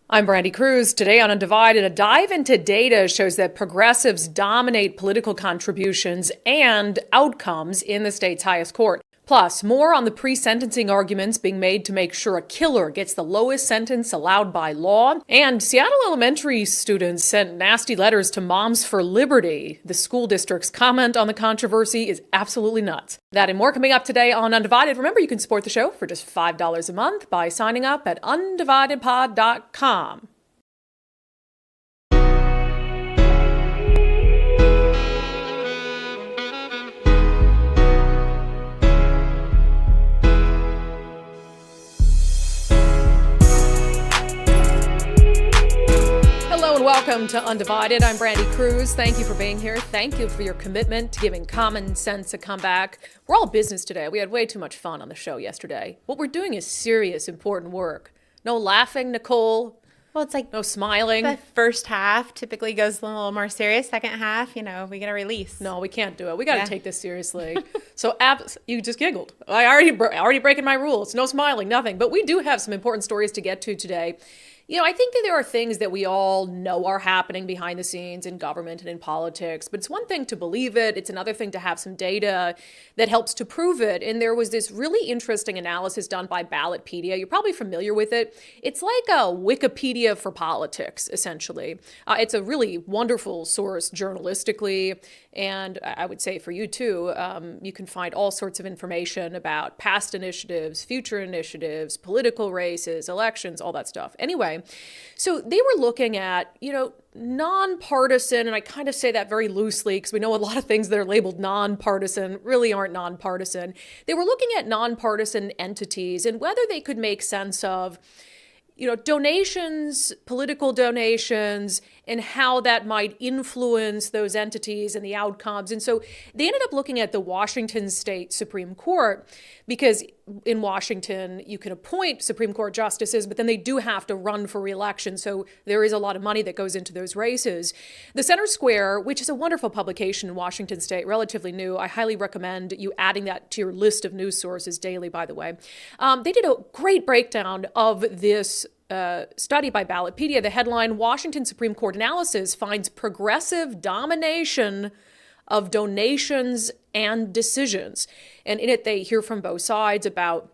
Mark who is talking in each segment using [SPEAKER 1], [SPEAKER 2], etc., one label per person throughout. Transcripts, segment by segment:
[SPEAKER 1] I'm Brandi Kruse. Today on Undivided, a dive into data shows that progressives dominate political contributions and outcomes in the state's highest court. Plus, more on the pre-sentencing arguments being made to make sure a killer gets the lowest sentence allowed by law. And Seattle elementary students sent nasty letters to Moms for Liberty. The school district's comment on the controversy is absolutely nuts. That and more coming up today on Undivided. Remember, you can support the show for just $5 a month by signing up at undividedpod.com. Welcome to Undivided. I'm Brandi Kruse. Thank you for being here. Thank you for your commitment to giving common sense a comeback. We're all business today. We had way too much fun on the show yesterday. What we're doing is serious, important work. No laughing, Nicole.
[SPEAKER 2] Well, it's like
[SPEAKER 1] no smiling.
[SPEAKER 2] The first half typically goes a little more serious. Second half, we get a release.
[SPEAKER 1] No, we can't do it. We got to take this seriously. So you just giggled. I already breaking my rules. No smiling, nothing. But we do have some important stories to get to today. I think that there are things that we all know are happening behind the scenes in government and in politics, but it's one thing to believe it. It's another thing to have some data that helps to prove it. And there was this really interesting analysis done by Ballotpedia. You're probably familiar with it. It's like a Wikipedia for politics, essentially. It's a really wonderful source journalistically. And I would say for you too, you can find all sorts of information about past initiatives, future initiatives, political races, elections, all that stuff. Anyway, so they were looking at, nonpartisan, and I kind of say that very loosely because we know a lot of things that are labeled nonpartisan really aren't nonpartisan. They were looking at nonpartisan entities and whether they could make sense of donations, political donations, and how that might influence those entities and the outcomes. And so they ended up looking at the Washington State Supreme Court because in Washington, you can appoint Supreme Court justices, but then they do have to run for re-election. So there is a lot of money that goes into those races. The Center Square, which is a wonderful publication in Washington State, relatively new. I highly recommend you adding that to your list of news sources daily, by the way. They did a great breakdown of this study by Ballotpedia. The headline, Washington Supreme Court analysis finds progressive domination of donations and decisions. And in it, they hear from both sides about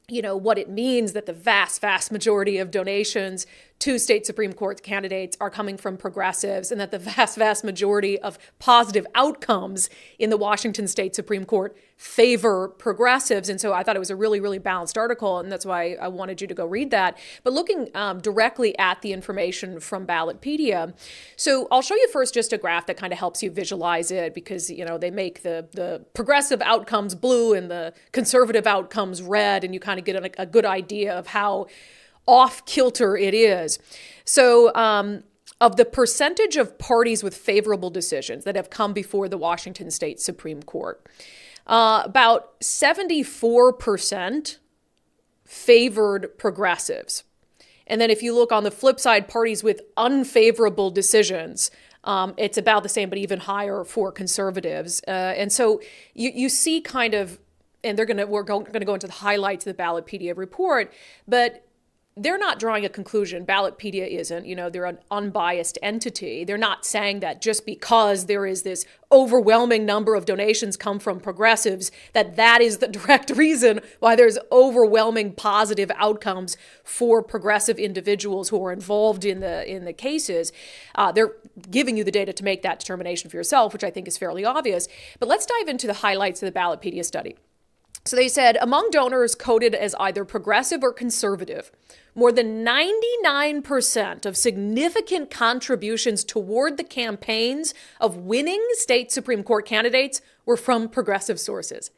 [SPEAKER 1] what it means that the vast, vast majority of donations to state Supreme Court candidates are coming from progressives and that the vast, vast majority of positive outcomes in the Washington State Supreme Court favor progressives. And so I thought it was a really, really balanced article, and that's why I wanted you to go read that. But looking directly at the information from Ballotpedia, so I'll show you first just a graph that kind of helps you visualize it because, they make the progressive outcomes blue and the conservative outcomes red, and you kind of get a good idea of how off kilter it is. So of the percentage of parties with favorable decisions that have come before the Washington State Supreme Court, about 74% favored progressives. And then if you look on the flip side, parties with unfavorable decisions, it's about the same, but even higher for conservatives. And so you see kind of, and we're going to go into the highlights of the Ballotpedia report, but they're not drawing a conclusion. Ballotpedia isn't. They're an unbiased entity. They're not saying that just because there is this overwhelming number of donations come from progressives, that is the direct reason why there's overwhelming positive outcomes for progressive individuals who are involved in the cases. They're giving you the data to make that determination for yourself, which I think is fairly obvious. But let's dive into the highlights of the Ballotpedia study. So they said, among donors coded as either progressive or conservative, more than 99% of significant contributions toward the campaigns of winning state Supreme Court candidates were from progressive sources.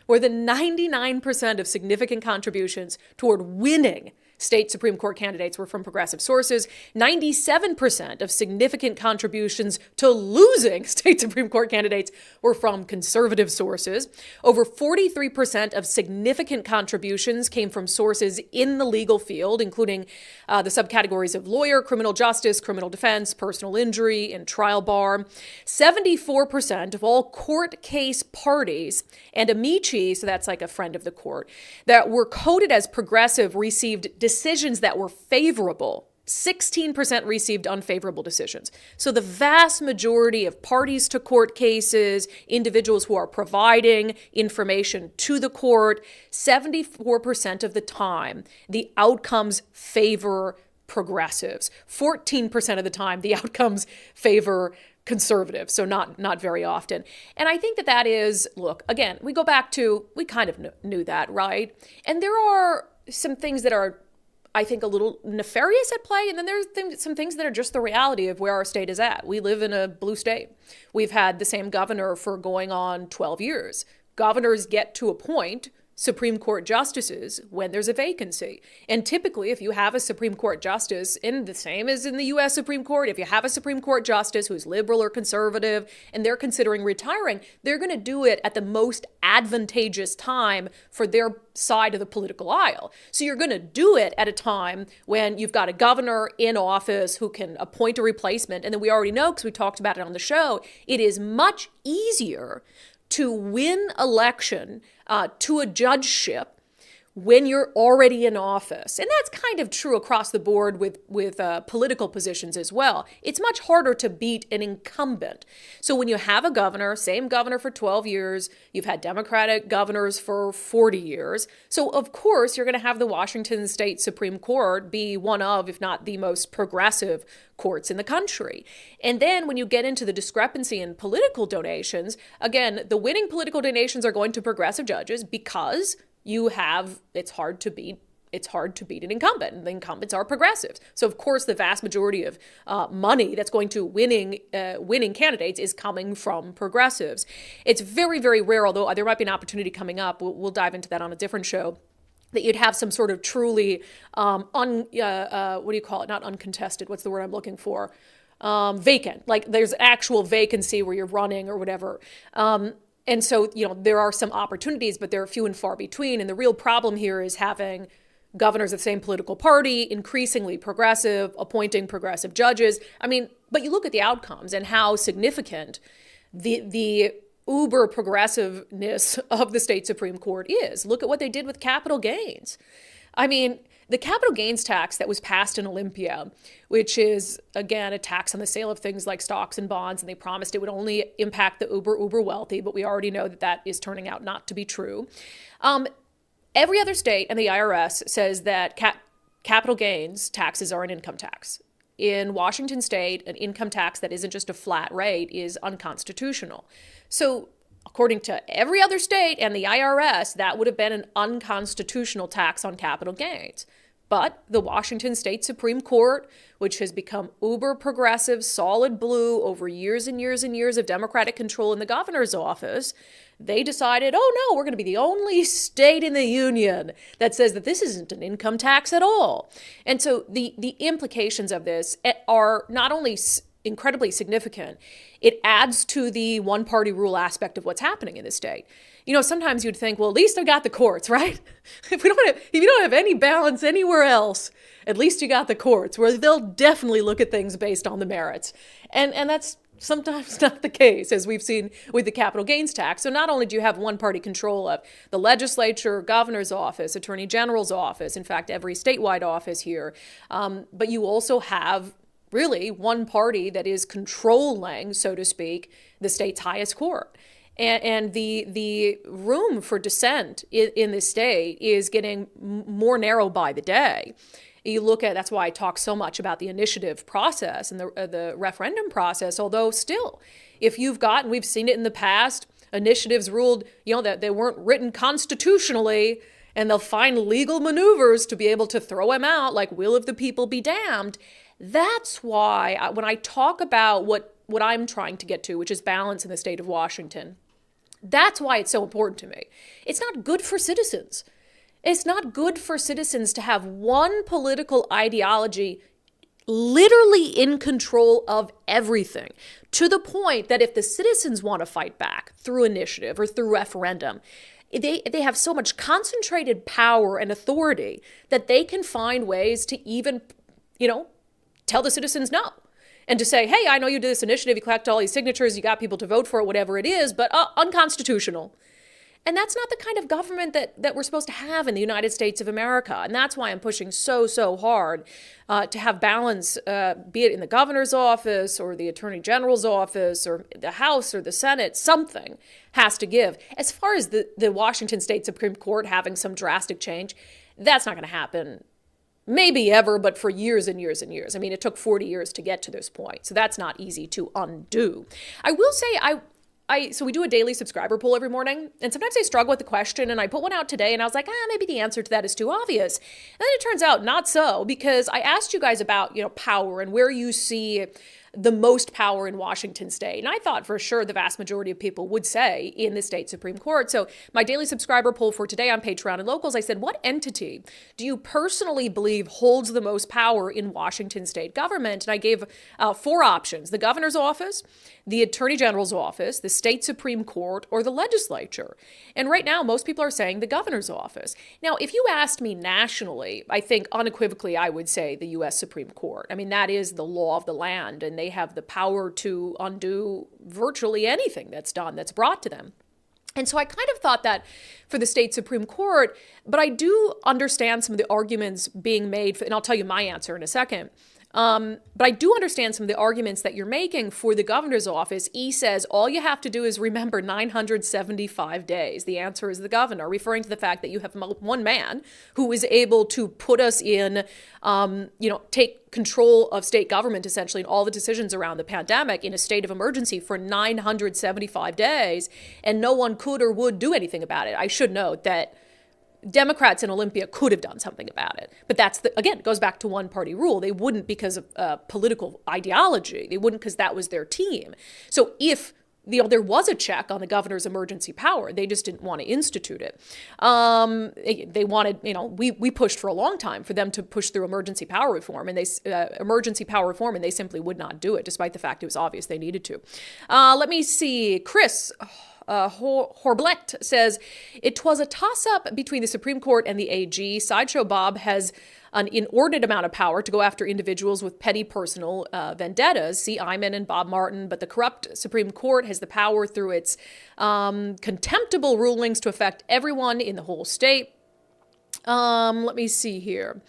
[SPEAKER 1] More than 99% of significant contributions toward winning state Supreme Court candidates were from progressive sources. 97% of significant contributions to losing state Supreme Court candidates were from conservative sources. Over 43% of significant contributions came from sources in the legal field, including the subcategories of lawyer, criminal justice, criminal defense, personal injury, and trial bar. 74% of all court case parties and amici, so that's like a friend of the court, that were coded as progressive received decisions that were favorable 16% received unfavorable decisions. So the vast majority of parties to court cases, individuals who are providing information to the court, 74% of the time, the outcomes favor progressives. 14% of the time, the outcomes favor conservatives, so not very often. And I think that is, look, again, we go back to, we kind of knew that, right? And there are some things that are, I think, a little nefarious at play. And then there's some things that are just the reality of where our state is at. We live in a blue state. We've had the same governor for going on 12 years. Governors get to appoint Supreme Court justices when there's a vacancy. And typically, if you have a Supreme Court justice, in the same as in the U.S. Supreme Court, if you have a Supreme Court justice who's liberal or conservative and they're considering retiring, they're going to do it at the most advantageous time for their side of the political aisle. So you're going to do it at a time when you've got a governor in office who can appoint a replacement. And then we already know, because we talked about it on the show, it is much easier to win election to a judgeship when you're already in office. And that's kind of true across the board with political positions as well. It's much harder to beat an incumbent. So when you have a governor, same governor for 12 years, you've had Democratic governors for 40 years. So of course, you're going to have the Washington State Supreme Court be one of, if not the most progressive courts in the country. And then when you get into the discrepancy in political donations, again, the winning political donations are going to progressive judges because it's hard to beat an incumbent, and the incumbents are progressives. So of course, the vast majority of money that's going to winning candidates is coming from progressives. It's very, very rare, although there might be an opportunity coming up. We'll dive into that on a different show, that you'd have some sort of truly what do you call it? Not uncontested. What's the word I'm looking for? Vacant. Like there's actual vacancy where you're running or whatever. And so, there are some opportunities, but they're few and far between. And the real problem here is having governors of the same political party, increasingly progressive, appointing progressive judges. I mean, but you look at the outcomes and how significant the uber progressiveness of the state Supreme Court is. Look at what they did with capital gains. I mean, the capital gains tax that was passed in Olympia, which is, again, a tax on the sale of things like stocks and bonds, and they promised it would only impact the uber wealthy, but we already know that is turning out not to be true. Every other state and the IRS says that capital gains taxes are an income tax. In Washington state, an income tax that isn't just a flat rate is unconstitutional. So according to every other state and the IRS, that would have been an unconstitutional tax on capital gains. But the Washington State Supreme Court, which has become uber progressive, solid blue over years and years and years of Democratic control in the governor's office, they decided, oh no, we're going to be the only state in the union that says that this isn't an income tax at all. And so the implications of this are not only incredibly significant, it adds to the one-party rule aspect of what's happening in the state. Sometimes you'd think, well, at least I got the courts, right? If you don't have any balance anywhere else, at least you got the courts, where they'll definitely look at things based on the merits. And that's sometimes not the case, as we've seen with the capital gains tax. So not only do you have one-party control of the legislature, governor's office, attorney general's office, in fact, every statewide office here, but you also have really one party that is controlling, so to speak, the state's highest court. And the room for dissent in this state is getting more narrow by the day. You look at, that's why I talk so much about the initiative process and the referendum process, although still, if you've got, and we've seen it in the past, initiatives ruled, that they weren't written constitutionally, and they'll find legal maneuvers to be able to throw them out, like will of the people be damned. That's why when I talk about what I'm trying to get to, which is balance in the state of Washington, that's why it's so important to me. It's not good for citizens. It's not good for citizens to have one political ideology literally in control of everything, to the point that if the citizens want to fight back through initiative or through referendum, they have so much concentrated power and authority that they can find ways to even, tell the citizens no. And to say, hey, I know you did this initiative, you collected all these signatures, you got people to vote for it, whatever it is, but unconstitutional. And that's not the kind of government that we're supposed to have in the United States of America. And that's why I'm pushing so hard to have balance, be it in the governor's office or the attorney general's office or the House or the Senate. Something has to give. As far as the Washington State Supreme Court having some drastic change, that's not going to happen. Maybe ever, but for years and years and years. I mean, it took 40 years to get to this point. So that's not easy to undo. I will say so we do a daily subscriber poll every morning, and sometimes I struggle with the question, and I put one out today, and I was like, maybe the answer to that is too obvious. And then it turns out not so, because I asked you guys about, power and where you see the most power in Washington state. And I thought for sure the vast majority of people would say in the state Supreme Court. So my daily subscriber poll for today on Patreon and Locals, I said, what entity do you personally believe holds the most power in Washington state government? And I gave 4 options: the governor's office, the attorney general's office, the state Supreme Court, or the legislature. And right now, most people are saying the governor's office. Now, if you asked me nationally, I think unequivocally I would say the U.S. Supreme Court. I mean, that is the law of the land, and they have the power to undo virtually anything that's brought to them. And so I kind of thought that for the state Supreme Court, but I do understand some of the arguments being made, and I'll tell you my answer in a second. But I do understand some of the arguments that you're making for the governor's office. E says all you have to do is remember 975 days. The answer is the governor, referring to the fact that you have one man who is able to put us in, take control of state government, essentially, and all the decisions around the pandemic in a state of emergency for 975 days, and no one could or would do anything about it. I should note that Democrats in Olympia could have done something about it. But again, it goes back to one-party rule. They wouldn't because of political ideology. They wouldn't because that was their team. So if there was a check on the governor's emergency power, they just didn't want to institute it. They wanted, we pushed for a long time for them to push through emergency power reform, and they simply would not do it, despite the fact it was obvious they needed to. Let me see. Kruse Horblet says, it was a toss-up between the Supreme Court and the AG. Sideshow Bob has an inordinate amount of power to go after individuals with petty personal vendettas. See Eyman and Bob Martin. But the corrupt Supreme Court has the power through its contemptible rulings to affect everyone in the whole state. Let me see here.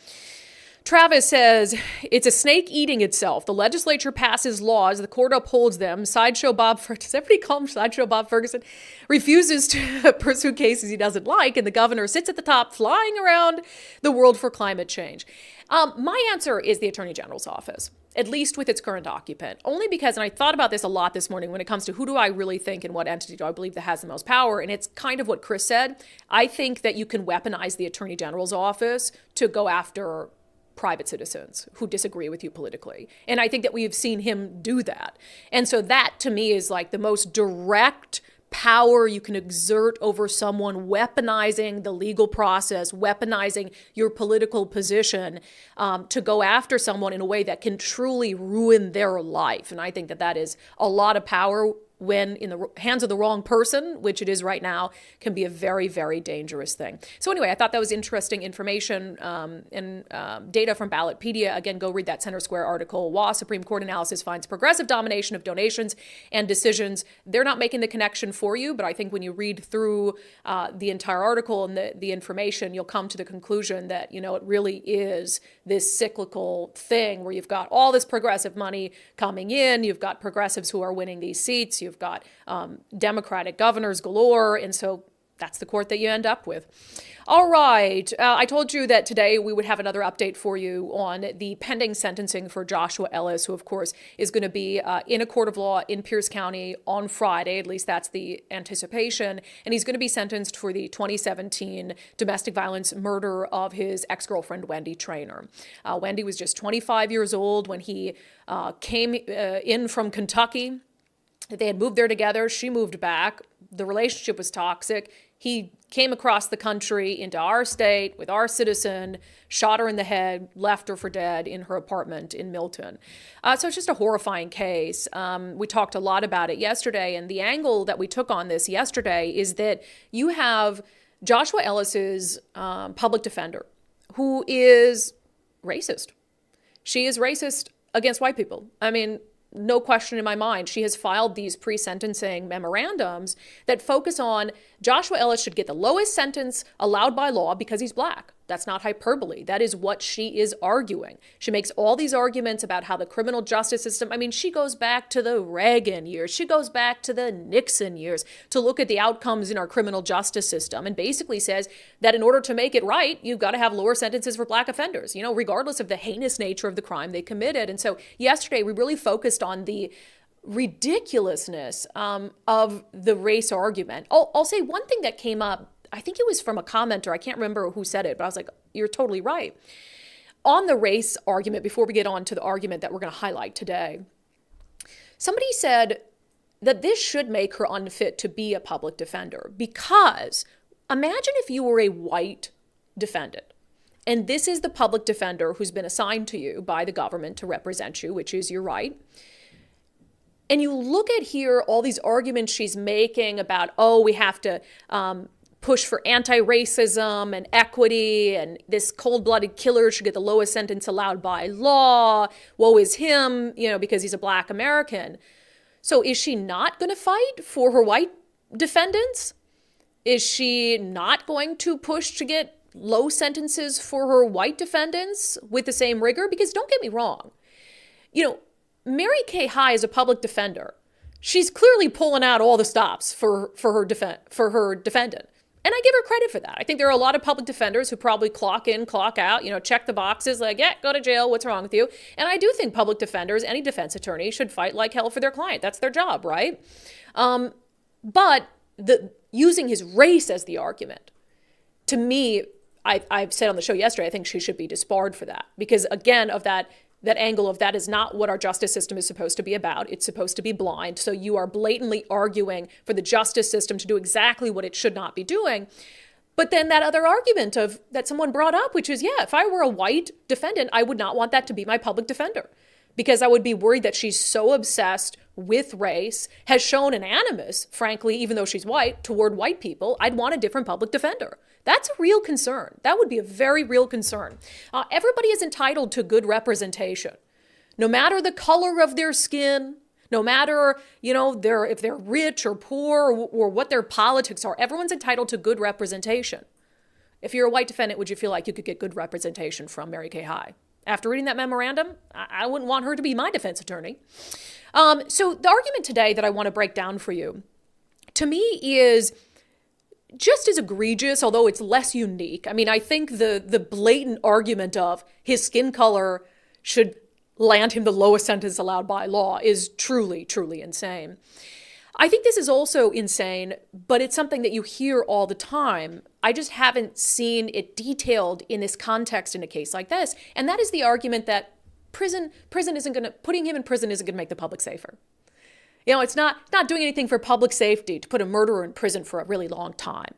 [SPEAKER 1] Travis says, it's a snake eating itself. The legislature passes laws, the court upholds them. Sideshow Bob, does everybody call him Sideshow Bob Ferguson? Refuses to pursue cases he doesn't like, and the governor sits at the top flying around the world for climate change. My answer is the Attorney General's office, at least with its current occupant, only because, and I thought about this a lot this morning when it comes to who do I really think and what entity do I believe that has the most power, and it's kind of what Chris said. I think that you can weaponize the Attorney General's office to go after private citizens who disagree with you politically. And I think that we have seen him do that. And so that, to me, is like the most direct power you can exert over someone, weaponizing the legal process, weaponizing your political position to go after someone in a way that can truly ruin their life. And I think that that is a lot of power when in the hands of the wrong person, which it is right now, can be a very, very dangerous thing. So anyway, I thought that was interesting information and data from Ballotpedia. Again, go read that Center Square article. WA Supreme Court analysis finds progressive domination of donations and decisions. They're not making the connection for you, but I think when you read through the entire article and the information, you'll come to the conclusion that, it really is this cyclical thing where you've got all this progressive money coming in, you've got progressives who are winning these seats, you've got Democratic governors galore, and so that's the court that you end up with. All right. I told you that today we would have another update for you on the pending sentencing for Joshua Ellis, who, of course, is going to be in a court of law in Pierce County on Friday. At least that's the anticipation. And he's going to be sentenced for the 2017 domestic violence murder of his ex-girlfriend, Wendy Traynor. Wendy was just 25 years old when he came in from Kentucky. They had moved there together. She moved back. The relationship was toxic. He came across the country into our state with our citizen, shot her in the head, left her for dead in her apartment in Milton. So it's just a horrifying case. We talked a lot about it yesterday, and the angle that we took on this yesterday is that you have Joshua Ellis's public defender, who is racist. She is racist against white people. I mean, no question in my mind. She has filed these pre-sentencing memorandums that focus on Joshua Ellis should get the lowest sentence allowed by law because he's black. That's not hyperbole. That is what she is arguing. She makes all these arguments about how the criminal justice system, I mean, she goes back to the Reagan years. She goes back to the Nixon years to look at the outcomes in our criminal justice system and basically says that in order to make it right, you've got to have lower sentences for black offenders, regardless of the heinous nature of the crime they committed. And so yesterday we really focused on the ridiculousness of the race argument. I'll say one thing that came up. I think it was from a commenter. I can't remember who said it, but I was like, you're totally right. On the race argument, before we get on to the argument that we're going to highlight today, somebody said that this should make her unfit to be a public defender because imagine if you were a white defendant and this is the public defender who's been assigned to you by the government to represent you, which is your right. And you look at here all these arguments she's making about, we have to push for anti-racism and equity, and this cold-blooded killer should get the lowest sentence allowed by law. Woe is him, because he's a black American. So is she not going to fight for her white defendants? Is she not going to push to get low sentences for her white defendants with the same rigor? Because don't get me wrong, Mary Kay High is a public defender. She's clearly pulling out all the stops for her defendant. And I give her credit for that. I think there are a lot of public defenders who probably clock in, clock out, check the boxes like, yeah, go to jail. What's wrong with you? And I do think public defenders, any defense attorney, should fight like hell for their client. That's their job, right? But using his race as the argument, to me, I've said on the show yesterday, I think she should be disbarred for that. Because again, of that angle of that is not what our justice system is supposed to be about. It's supposed to be blind. So you are blatantly arguing for the justice system to do exactly what it should not be doing. But then that other argument that someone brought up, which is, if I were a white defendant, I would not want that to be my public defender because I would be worried that she's so obsessed with race, has shown an animus, frankly, even though she's white, toward white people. I'd want a different public defender. That's a real concern. That would be a very real concern. Everybody is entitled to good representation, no matter the color of their skin, no matter, if they're rich or poor or what their politics are. Everyone's entitled to good representation. If you're a white defendant, would you feel like you could get good representation from Mary Kay High? After reading that memorandum, I wouldn't want her to be my defense attorney. So the argument today that I want to break down for you, to me, is just as egregious, although it's less unique. I mean, I think the blatant argument of his skin color should land him the lowest sentence allowed by law is truly, truly insane. I think this is also insane, but it's something that you hear all the time. I just haven't seen it detailed in this context in a case like this. And that is the argument that putting him in prison isn't going to make the public safer. It's not doing anything for public safety to put a murderer in prison for a really long time.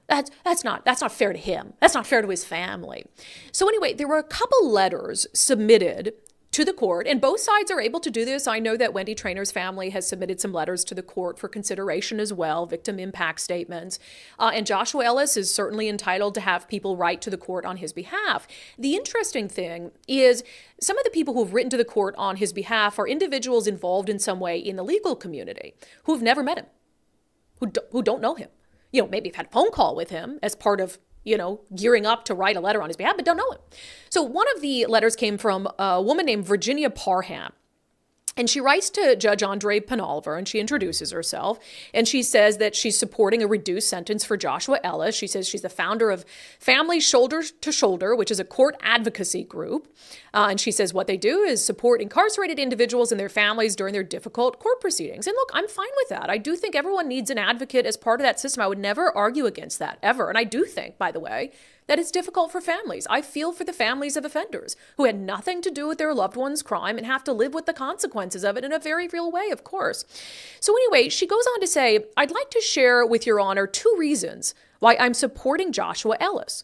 [SPEAKER 1] That's not fair to him. That's not fair to his family. So anyway, there were a couple letters submitted to the court, and both sides are able to do this. I know that Wendy Trainor's family has submitted some letters to the court for consideration as well, victim impact statements. And Joshua Ellis is certainly entitled to have people write to the court on his behalf. The interesting thing is some of the people who've written to the court on his behalf are individuals involved in some way in the legal community who've never met him, who don't know him. Maybe have had a phone call with him as part of gearing up to write a letter on his behalf, but don't know him. So one of the letters came from a woman named Virginia Parham. And she writes to Judge Andre Penalver, and she introduces herself, and she says that she's supporting a reduced sentence for Joshua Ellis. She says she's the founder of Family Shoulder to Shoulder, which is a court advocacy group. And she says what they do is support incarcerated individuals and their families during their difficult court proceedings. And look, I'm fine with that. I do think everyone needs an advocate as part of that system. I would never argue against that, ever. And I do think, by the way, that it's difficult for families. I feel for the families of offenders who had nothing to do with their loved one's crime and have to live with the consequences of it in a very real way, of course. So anyway, she goes on to say, I'd like to share with Your Honor 2 reasons why I'm supporting Joshua Ellis.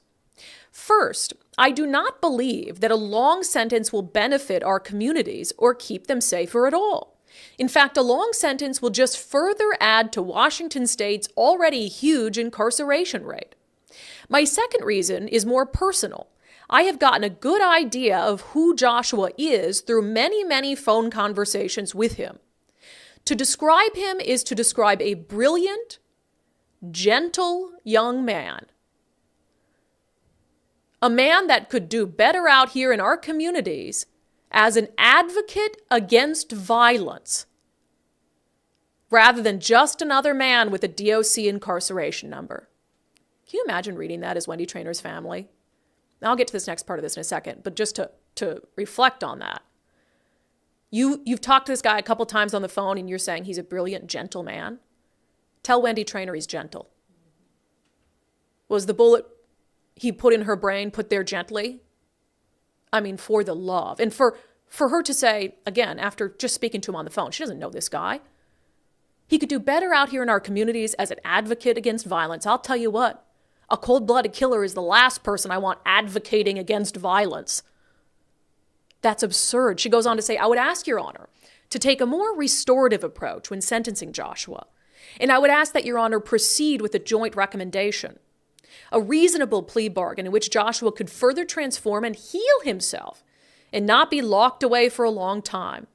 [SPEAKER 1] First, I do not believe that a long sentence will benefit our communities or keep them safer at all. In fact, a long sentence will just further add to Washington State's already huge incarceration rate. My second reason is more personal. I have gotten a good idea of who Joshua is through many, many phone conversations with him. To describe him is to describe a brilliant, gentle young man. A man that could do better out here in our communities as an advocate against violence, rather than just another man with a DOC incarceration number. Can you imagine reading that as Wendy Trainor's family? I'll get to this next part of this in a second, but just to reflect on that. You've talked to this guy a couple times on the phone and you're saying he's a brilliant, gentle man. Tell Wendy Trainor he's gentle. Was the bullet he put in her brain put there gently? I mean, for the love. And for her to say, again, after just speaking to him on the phone, she doesn't know this guy. He could do better out here in our communities as an advocate against violence. I'll tell you what, a cold-blooded killer is the last person I want advocating against violence. That's absurd. She goes on to say, I would ask Your Honor to take a more restorative approach when sentencing Joshua. And I would ask that Your Honor proceed with a joint recommendation, a reasonable plea bargain in which Joshua could further transform and heal himself and not be locked away for a long time.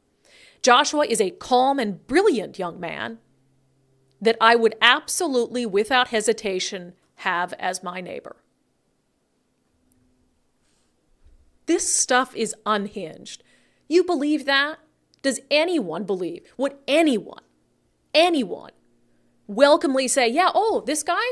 [SPEAKER 1] Joshua is a calm and brilliant young man that I would absolutely, without hesitation, have as my neighbor. This stuff is unhinged. You believe that? Does anyone believe? Would anyone welcomely say, yeah, oh, this guy?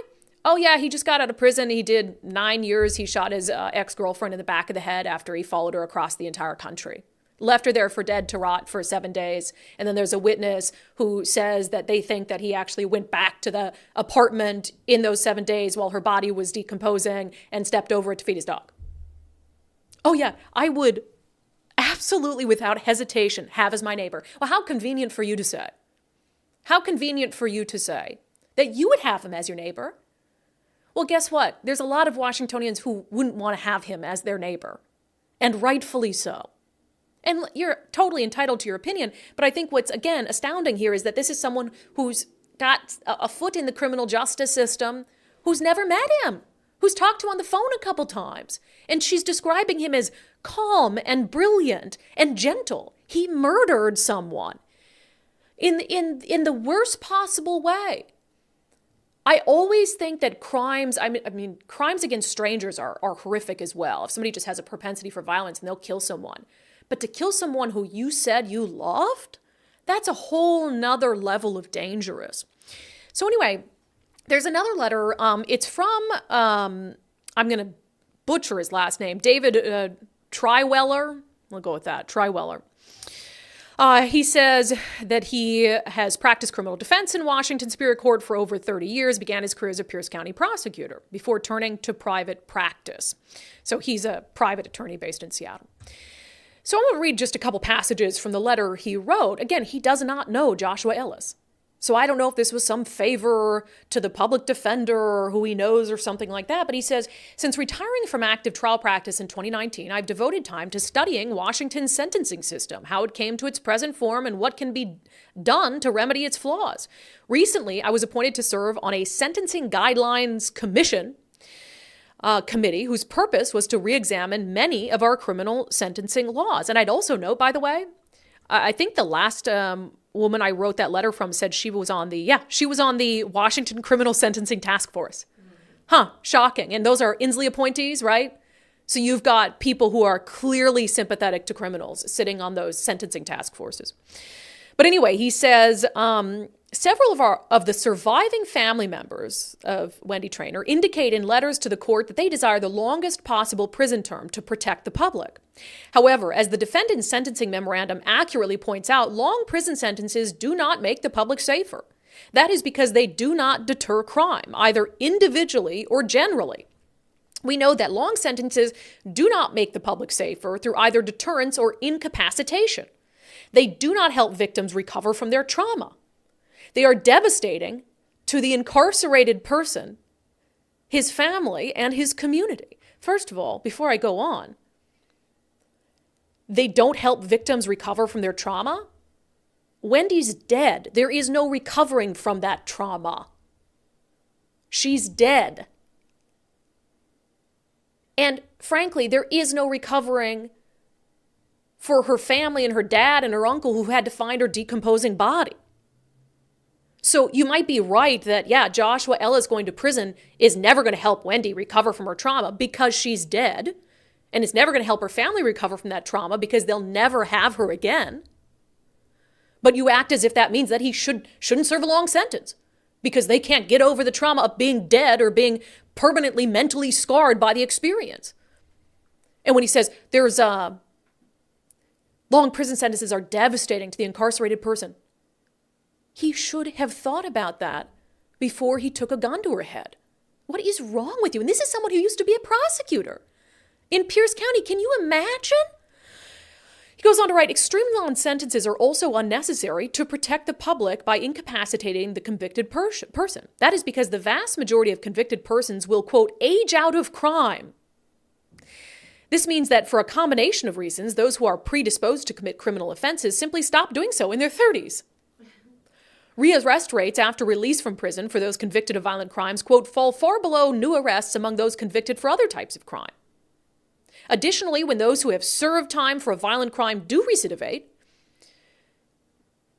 [SPEAKER 1] Oh, yeah, he just got out of prison. He did 9 years. He shot his ex-girlfriend in the back of the head after he followed her across the entire country. Left her there for dead to rot for 7 days. And then there's a witness who says that they think that he actually went back to the apartment in those 7 days while her body was decomposing and stepped over it to feed his dog. Oh, yeah, I would absolutely, without hesitation, have as my neighbor. Well, how convenient for you to say. How convenient for you to say that you would have him as your neighbor. Well, guess what? There's a lot of Washingtonians who wouldn't want to have him as their neighbor, and rightfully so. And you're totally entitled to your opinion, but I think what's, again, astounding here is that this is someone who's got a foot in the criminal justice system, who's never met him, who's talked to him on the phone a couple times, and she's describing him as calm and brilliant and gentle. He murdered someone in the worst possible way. I always think that crimes, I mean, crimes against strangers are horrific as well. If somebody just has a propensity for violence and they'll kill someone. But to kill someone who you said you loved, that's a whole nother level of dangerous. So anyway, there's another letter. It's from, I'm going to butcher his last name, David Triweller. We'll go with that, Triweller. He says that he has practiced criminal defense in Washington Superior Court for over 30 years, began his career as a Pierce County prosecutor before turning to private practice. So he's a private attorney based in Seattle. So I'm going to read just a couple passages from the letter he wrote. Again, he does not know Joshua Ellis. So I don't know if this was some favor to the public defender or who he knows or something like that. But he says, since retiring from active trial practice in 2019, I've devoted time to studying Washington's sentencing system, how it came to its present form, and what can be done to remedy its flaws. Recently, I was appointed to serve on a sentencing guidelines committee whose purpose was to re-examine many of our criminal sentencing laws. And I'd also note, by the way, I think the last woman I wrote that letter from said she was on the Washington Criminal Sentencing Task Force. Shocking. And those are Inslee appointees, right? So you've got people who are clearly sympathetic to criminals sitting on those sentencing task forces. But anyway, he says, several of the surviving family members of Wendy Trainor indicate in letters to the court that they desire the longest possible prison term to protect the public. However, as the defendant's sentencing memorandum accurately points out, long prison sentences do not make the public safer. That is because they do not deter crime, either individually or generally. We know that long sentences do not make the public safer through either deterrence or incapacitation. They do not help victims recover from their trauma. They are devastating to the incarcerated person, his family, and his community. First of all, before I go on, they don't help victims recover from their trauma. Wendy's dead. There is no recovering from that trauma. She's dead. And frankly, there is no recovering for her family and her dad and her uncle who had to find her decomposing body. So you might be right that, yeah, Joshua Ellis going to prison is never going to help Wendy recover from her trauma because she's dead. And it's never going to help her family recover from that trauma because they'll never have her again. But you act as if that means that he shouldn't serve a long sentence because they can't get over the trauma of being dead or being permanently mentally scarred by the experience. And when he says there's long prison sentences are devastating to the incarcerated person, he should have thought about that before he took a gun to her head. What is wrong with you? And this is someone who used to be a prosecutor in Pierce County. Can you imagine? He goes on to write, extremely long sentences are also unnecessary to protect the public by incapacitating the convicted person. That is because the vast majority of convicted persons will, quote, age out of crime. This means that for a combination of reasons, those who are predisposed to commit criminal offenses simply stop doing so in their 30s. Rearrest rates after release from prison for those convicted of violent crimes, quote, fall far below new arrests among those convicted for other types of crime. Additionally, when those who have served time for a violent crime do recidivate,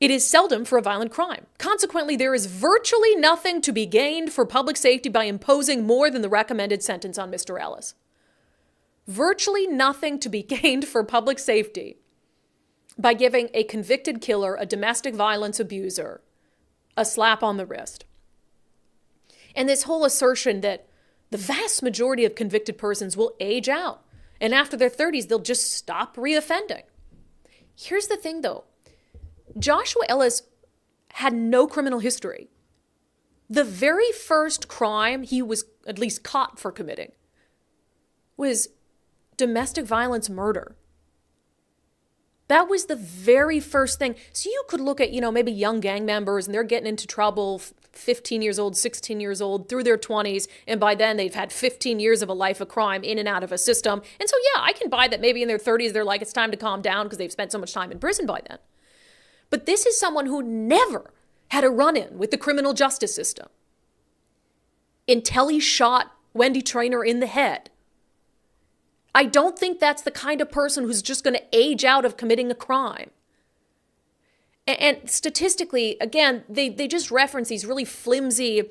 [SPEAKER 1] it is seldom for a violent crime. Consequently, there is virtually nothing to be gained for public safety by imposing more than the recommended sentence on Mr. Ellis. Virtually nothing to be gained for public safety by giving a convicted killer, a domestic violence abuser, a slap on the wrist. And this whole assertion that the vast majority of convicted persons will age out, and after their 30s, they'll just stop reoffending. Here's the thing, though. Joshua Ellis had no criminal history. The very first crime he was at least caught for committing was domestic violence murder. That was the very first thing. So you could look at, maybe young gang members and they're getting into trouble, 15 years old, 16 years old, through their 20s. And by then they've had 15 years of a life of crime in and out of a system. And so, yeah, I can buy that maybe in their 30s, they're like, it's time to calm down because they've spent so much time in prison by then. But this is someone who never had a run-in with the criminal justice system until he shot Wendy Traynor in the head. I don't think that's the kind of person who's just going to age out of committing a crime. And statistically, again, they just reference these really flimsy,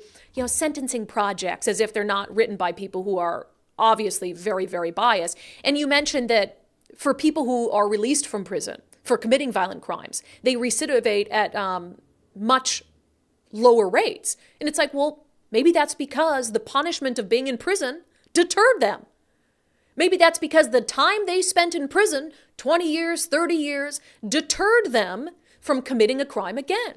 [SPEAKER 1] sentencing projects as if they're not written by people who are obviously very, very biased. And you mentioned that for people who are released from prison for committing violent crimes, they recidivate at much lower rates. And it's like, well, maybe that's because the punishment of being in prison deterred them. Maybe that's because the time they spent in prison, 20 years, 30 years, deterred them from committing a crime again.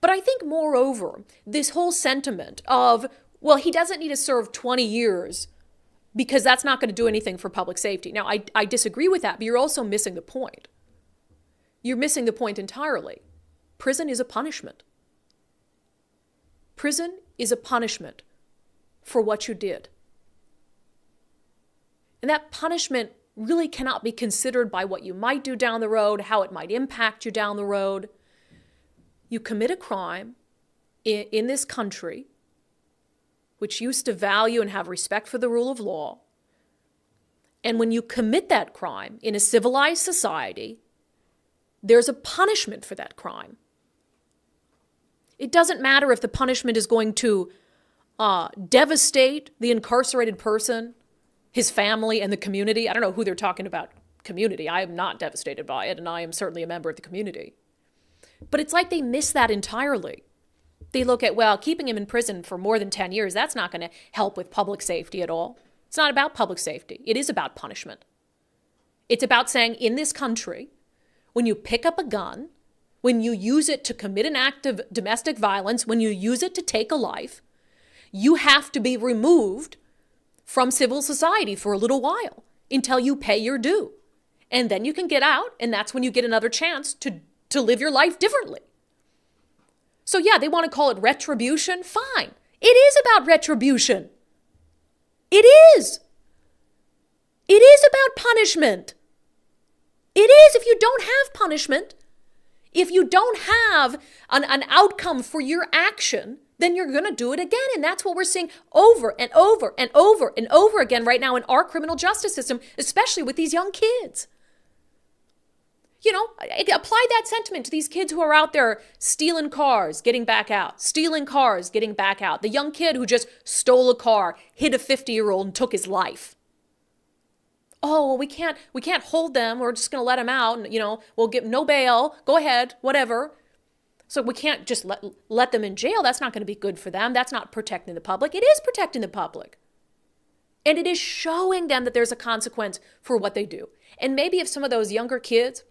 [SPEAKER 1] But I think, moreover, this whole sentiment of, well, he doesn't need to serve 20 years because that's not going to do anything for public safety. Now, I disagree with that, but you're also missing the point. You're missing the point entirely. Prison is a punishment. Prison is a punishment for what you did. And that punishment really cannot be considered by what you might do down the road, how it might impact you down the road. You commit a crime in this country, which used to value and have respect for the rule of law. And when you commit that crime in a civilized society, there's a punishment for that crime. It doesn't matter if the punishment is going to devastate the incarcerated person, his family, and the community. I don't know who they're talking about, community. I am not devastated by it, and I am certainly a member of the community. But it's like they miss that entirely. They look at, well, keeping him in prison for more than 10 years, that's not going to help with public safety at all. It's not about public safety. It is about punishment. It's about saying, in this country, when you pick up a gun, when you use it to commit an act of domestic violence, when you use it to take a life, you have to be removed from civil society for a little while until you pay your due. And then you can get out, and that's when you get another chance to live your life differently. So yeah, they want to call it retribution. Fine. It is about retribution. It is. It is about punishment. It is. If you don't have punishment, if you don't have an outcome for your action, then you're going to do it again. And that's what we're seeing over and over and over and over again right now in our criminal justice system, especially with these young kids. You know, apply that sentiment to these kids who are out there stealing cars, getting back out, stealing cars, getting back out. The young kid who just stole a car, hit a 50-year-old and took his life. Oh, well, we can't hold them. We're just going to let them out and, you know, we'll give no bail. Go ahead, whatever. So we can't just let them in jail. That's not going to be good for them. That's not protecting the public. It is protecting the public. And it is showing them that there's a consequence for what they do. And maybe if some of those younger kids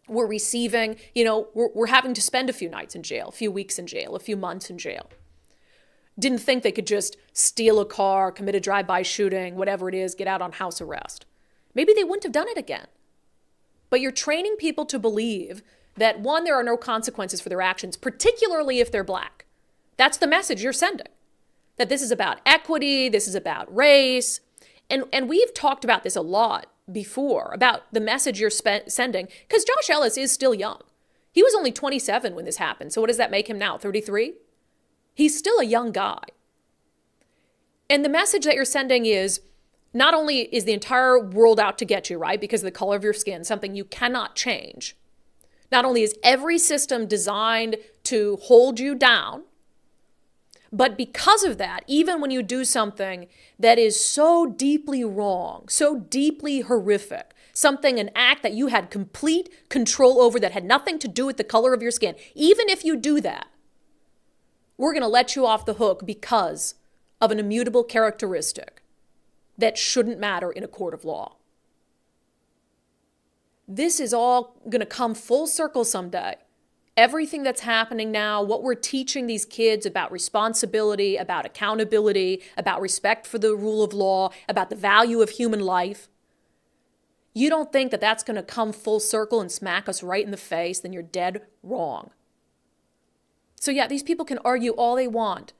[SPEAKER 1] were receiving, you know, were having to spend a few nights in jail, a few weeks in jail, a few months in jail, didn't think they could just steal a car, commit a drive-by shooting, whatever it is, get out on house arrest. Maybe they wouldn't have done it again. But you're training people to believe that, one, there are no consequences for their actions, particularly if they're Black. That's the message you're sending. That this is about equity, this is about race. And we've talked about this a lot before, about the message you're sending, because Josh Ellis is still young. He was only 27 when this happened. So what does that make him now, 33? He's still a young guy. And the message that you're sending is, not only is the entire world out to get you, right, because of the color of your skin, something you cannot change. Not only is every system designed to hold you down, but because of that, even when you do something that is so deeply wrong, so deeply horrific, an act that you had complete control over that had nothing to do with the color of your skin, even if you do that, we're going to let you off the hook because of an immutable characteristic that shouldn't matter in a court of law. This is all going to come full circle someday. Everything that's happening now, what we're teaching these kids about responsibility, about accountability, about respect for the rule of law, about the value of human life. You don't think that that's going to come full circle and smack us right in the face, then you're dead wrong. So yeah, these people can argue all they want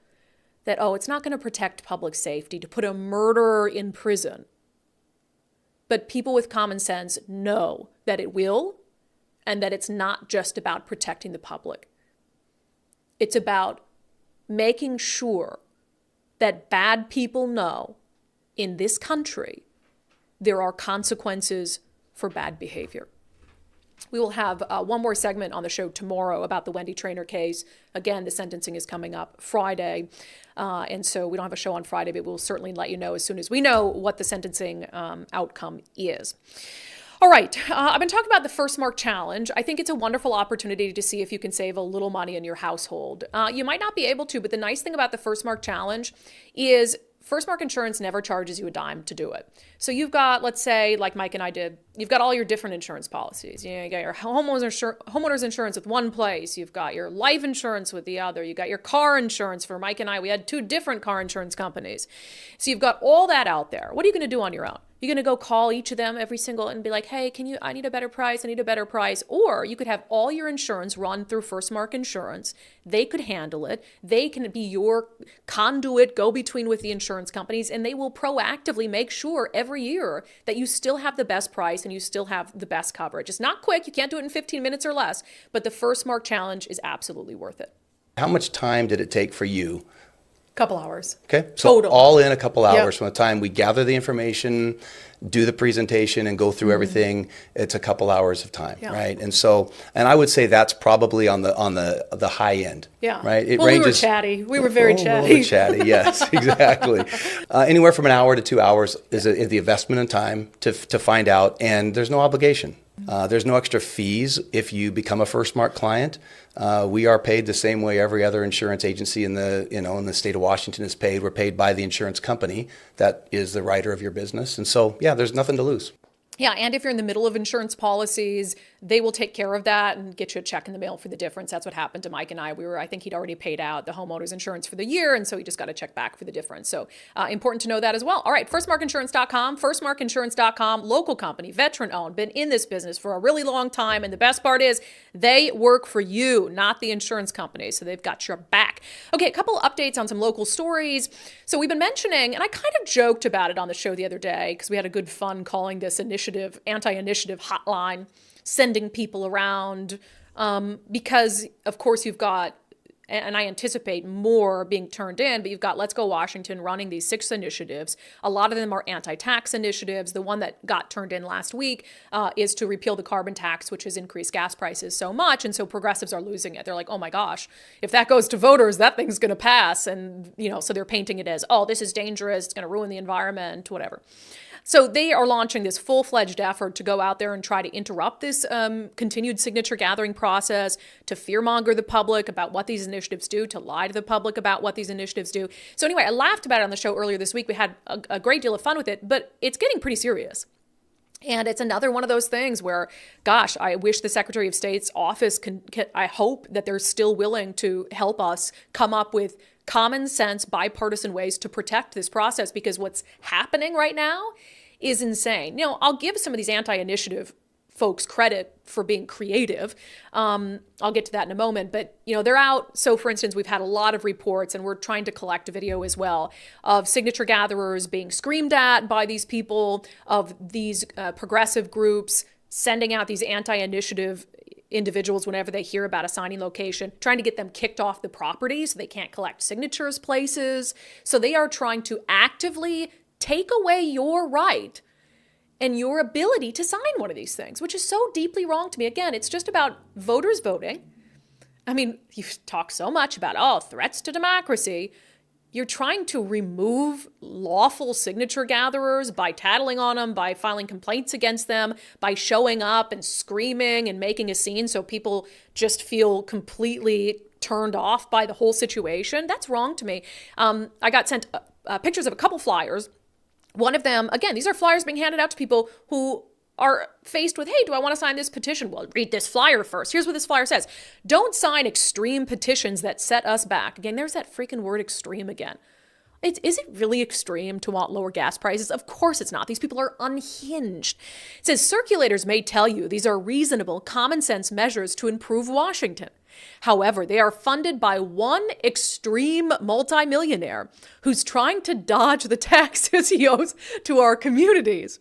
[SPEAKER 1] that, oh, it's not going to protect public safety to put a murderer in prison. But people with common sense know that it will, and that it's not just about protecting the public. It's about making sure that bad people know in this country there are consequences for bad behavior. We will have one more segment on the show tomorrow about the Wendy Traynor case. Again, the sentencing is coming up Friday. And so we don't have a show on Friday, but we'll certainly let you know as soon as we know what the sentencing outcome is. All right, I've been talking about the First Mark Challenge. I think it's a wonderful opportunity to see if you can save a little money in your household. You might not be able to, but the nice thing about the First Mark Challenge is First Mark Insurance never charges you a dime to do it. So you've got, let's say, like Mike and I did, you've got all your different insurance policies. You got your homeowner's insurance with one place. You've got your life insurance with the other. You got your car insurance. For Mike and I, we had 2 different car insurance companies. So you've got all that out there. What are you going to do on your own? You're going to go call each of them every single and be like, hey, I need a better price. I need a better price. Or you could have all your insurance run through First Mark Insurance. They could handle it. They can be your conduit, go between with the insurance companies, and they will proactively make sure every year that you still have the best price and you still have the best coverage. It's not quick. You can't do it in 15 minutes or less, but the First Mark Challenge is absolutely worth it.
[SPEAKER 3] How much time did it take for you?
[SPEAKER 1] Couple hours.
[SPEAKER 3] Okay, so
[SPEAKER 1] Total.
[SPEAKER 3] all in a couple hours.
[SPEAKER 1] Yep.
[SPEAKER 3] From the time we gather the information, do the presentation, and go through everything, it's a couple hours of time, right? And so, and I would say that's probably on the high end, right? It ranges.
[SPEAKER 1] We were chatty. We were very chatty.
[SPEAKER 3] We were chatty, yes, exactly. Anywhere from an hour to 2 hours is the investment in time to find out, and there's no obligation. There's no extra fees if you become a First Mark client. We are paid the same way every other insurance agency in the state of Washington is paid. We're paid by the insurance company that is the writer of your business. And so, yeah, there's nothing to lose.
[SPEAKER 1] Yeah, and if you're in the middle of insurance policies, they will take care of that and get you a check in the mail for the difference. That's what happened to Mike and I. I think he'd already paid out the homeowner's insurance for the year, and so he just got a check back for the difference. So important to know that as well. All right, firstmarkinsurance.com, firstmarkinsurance.com, local company, veteran-owned, been in this business for a really long time, and the best part is they work for you, not the insurance company, so they've got your back. Okay, a couple updates on some local stories. So we've been mentioning, and I kind of joked about it on the show the other day because we had a good fun calling this anti-initiative hotline, sending people around because, of course, you've got and I anticipate more being turned in, but you've got Let's Go Washington running these 6 initiatives. A lot of them are anti-tax initiatives. The one that got turned in last week is to repeal the carbon tax, which has increased gas prices so much. And so progressives are losing it. They're like, oh my gosh, if that goes to voters, that thing's going to pass. And, so they're painting it as, oh, this is dangerous. It's going to ruin the environment, whatever. So they are launching this full-fledged effort to go out there and try to interrupt this continued signature gathering process, to fearmonger the public about what these initiatives do, to lie to the public about what these initiatives do. So anyway, I laughed about it on the show earlier this week. We had a great deal of fun with it, but it's getting pretty serious. And it's another one of those things where, gosh, I wish the Secretary of State's office I hope that they're still willing to help us come up with common sense, bipartisan ways to protect this process, because what's happening right now is insane. I'll give some of these anti-initiative folks credit for being creative. I'll get to that in a moment, but they're out. So for instance, we've had a lot of reports, and we're trying to collect a video as well, of signature gatherers being screamed at by these people, of these progressive groups sending out these anti-initiative individuals whenever they hear about a signing location, trying to get them kicked off the property so they can't collect signatures places. So they are trying to actively take away your right and your ability to sign one of these things, which is so deeply wrong to me. Again, it's just about voters voting. I mean, you talk so much about, threats to democracy. You're trying to remove lawful signature gatherers by tattling on them, by filing complaints against them, by showing up and screaming and making a scene so people just feel completely turned off by the whole situation. That's wrong to me. I got sent pictures of a couple flyers. One of them, again, these are flyers being handed out to people who are faced with, hey, do I want to sign this petition? Well, read this flyer first. Here's what this flyer says. Don't sign extreme petitions that set us back. Again, there's that freaking word extreme again. Is it really extreme to want lower gas prices? Of course it's not. These people are unhinged. It says circulators may tell you these are reasonable, common sense measures to improve Washington. However, they are funded by one extreme multimillionaire who's trying to dodge the taxes he owes to our communities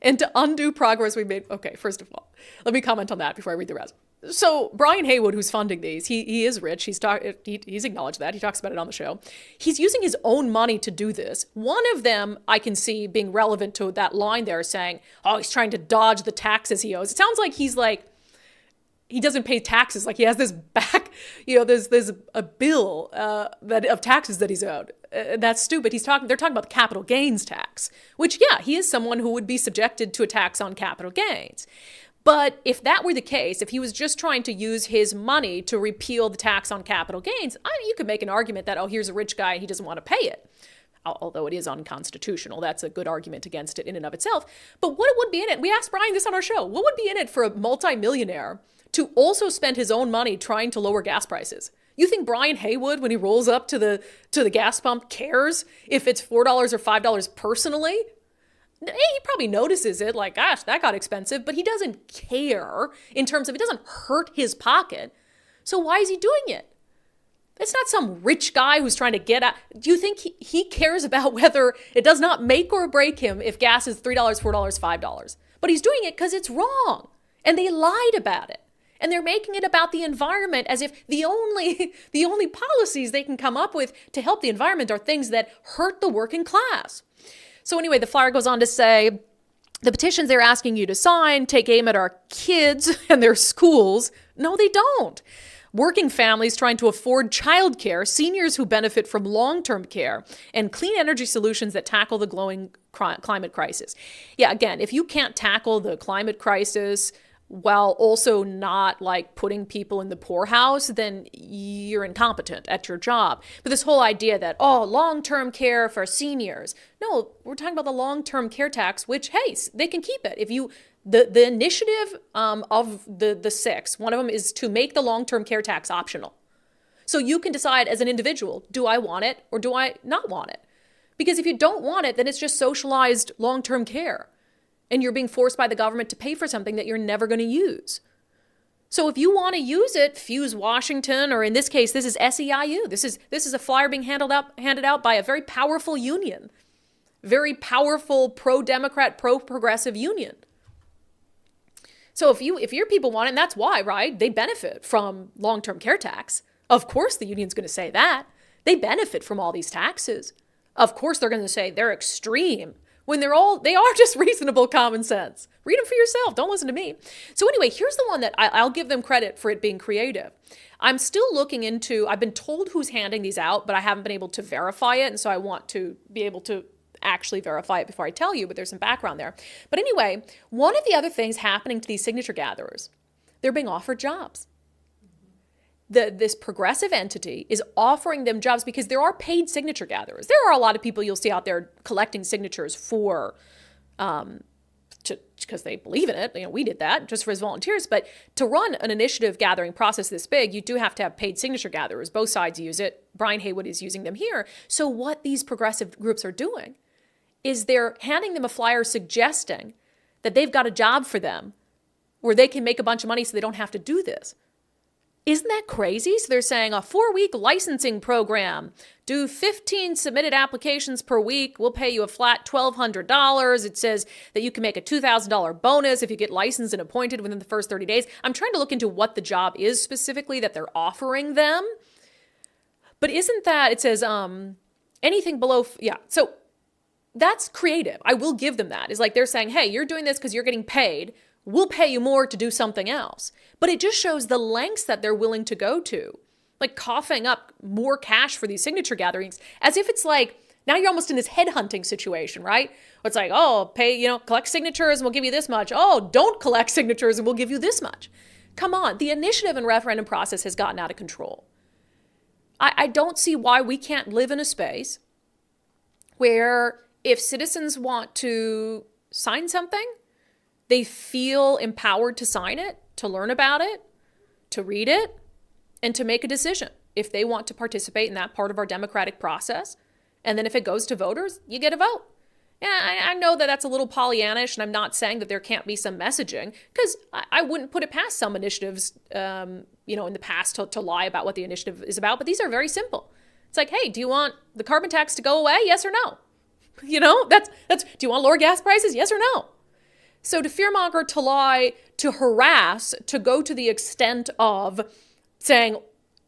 [SPEAKER 1] and to undo progress we made. Okay, first of all, let me comment on that before I read the rest. So Brian Haywood, who's funding these, he is rich. He's acknowledged that. He talks about it on the show. He's using his own money to do this. One of them I can see being relevant to that line there, saying, oh, he's trying to dodge the taxes he owes. It sounds like he doesn't pay taxes. Like he has this back, there's a bill of taxes that he's owed. That's stupid. They're talking about the capital gains tax, which, yeah, he is someone who would be subjected to a tax on capital gains. But if that were the case, if he was just trying to use his money to repeal the tax on capital gains, you could make an argument that, here's a rich guy and he doesn't want to pay it. Although it is unconstitutional. That's a good argument against it in and of itself. But what would be in it? We asked Brian this on our show. What would be in it for a multimillionaire to also spend his own money trying to lower gas prices? You think Brian Haywood, when he rolls up to the gas pump, cares if it's $4 or $5 personally? He probably notices it, like, gosh, that got expensive, but he doesn't care in terms of it doesn't hurt his pocket. So why is he doing it? It's not some rich guy who's trying to get out. Do you think he cares about whether it does not make or break him if gas is $3, $4, $5? But he's doing it because it's wrong. And they lied about it. And they're making it about the environment as if the only policies they can come up with to help the environment are things that hurt the working class. So anyway, the flyer goes on to say, the petitions they're asking you to sign take aim at our kids and their schools. No, they don't. Working families trying to afford childcare, seniors who benefit from long-term care, and clean energy solutions that tackle the glowing climate crisis. Yeah, again, if you can't tackle the climate crisis while also not putting people in the poorhouse, then you're incompetent at your job. But this whole idea that, long-term care for seniors. No, we're talking about the long-term care tax, which, hey, they can keep it. If you, the initiative of the 6, one of them is to make the long-term care tax optional. So you can decide as an individual, do I want it or do I not want it? Because if you don't want it, then it's just socialized long-term care. And you're being forced by the government to pay for something that you're never going to use. So if you want to use it, Fuse Washington, or in this case, this is SEIU. This is a flyer being handed out by a very powerful union, very powerful pro-democrat, pro-progressive union. So if your people want it, and that's why, right? They benefit from long-term care tax. Of course the union's going to say that. They benefit from all these taxes. Of course they're going to say they're extreme when they are just reasonable common sense. Read them for yourself. Don't listen to me. So anyway, here's the one that I'll give them credit for it being creative. I'm still looking into, I've been told who's handing these out, but I haven't been able to verify it. And so I want to be able to actually verify it before I tell you, but there's some background there. But anyway, one of the other things happening to these signature gatherers, they're being offered jobs. This progressive entity is offering them jobs because there are paid signature gatherers. There are a lot of people you'll see out there collecting signatures for, because they believe in it. We did that just for as volunteers. But to run an initiative gathering process this big, you do have to have paid signature gatherers. Both sides use it. Brian Haywood is using them here. So what these progressive groups are doing is they're handing them a flyer suggesting that they've got a job for them where they can make a bunch of money so they don't have to do this. Isn't that crazy? So they're saying a 4-week licensing program. Do 15 submitted applications per week. We'll pay you a flat $1,200. It says that you can make a $2,000 bonus if you get licensed and appointed within the first 30 days. I'm trying to look into what the job is specifically that they're offering them. But isn't that, it says anything below, So that's creative. I will give them that. It's like they're saying, hey, you're doing this because you're getting paid. We'll pay you more to do something else. But it just shows the lengths that they're willing to go to, like coughing up more cash for these signature gatherings, as if it's like, now you're almost in this headhunting situation, right? It's like, oh, pay, collect signatures and we'll give you this much. Oh, don't collect signatures and we'll give you this much. Come on. The initiative and referendum process has gotten out of control. I don't see why we can't live in a space where if citizens want to sign something, they feel empowered to sign it, to learn about it, to read it, and to make a decision if they want to participate in that part of our democratic process. And then if it goes to voters, you get a vote. Yeah, I know that that's a little Pollyannish, and I'm not saying that there can't be some messaging, because I wouldn't put it past some initiatives, in the past to lie about what the initiative is about. But these are very simple. It's like, hey, do you want the carbon tax to go away? Yes or no? That's. Do you want lower gas prices? Yes or no? So to fearmonger, to lie, to harass, to go to the extent of saying,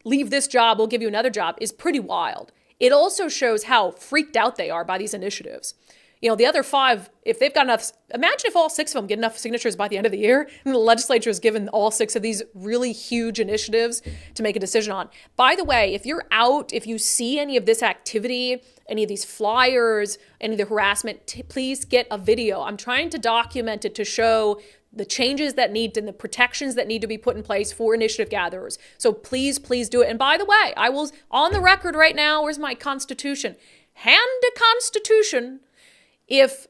[SPEAKER 1] leave this job, we'll give you another job, is pretty wild. It also shows how freaked out they are by these initiatives. The other 5, if they've got enough, imagine if all 6 of them get enough signatures by the end of the year, and the legislature has given all 6 of these really huge initiatives to make a decision on. By the way, if you're out, if you see any of this activity, any of these flyers, any of the harassment, please get a video. I'm trying to document it to show the changes that need and the protections that need to be put in place for initiative gatherers. So please do it. And by the way, I will, on the record right now, where's my Constitution? Hand a Constitution. If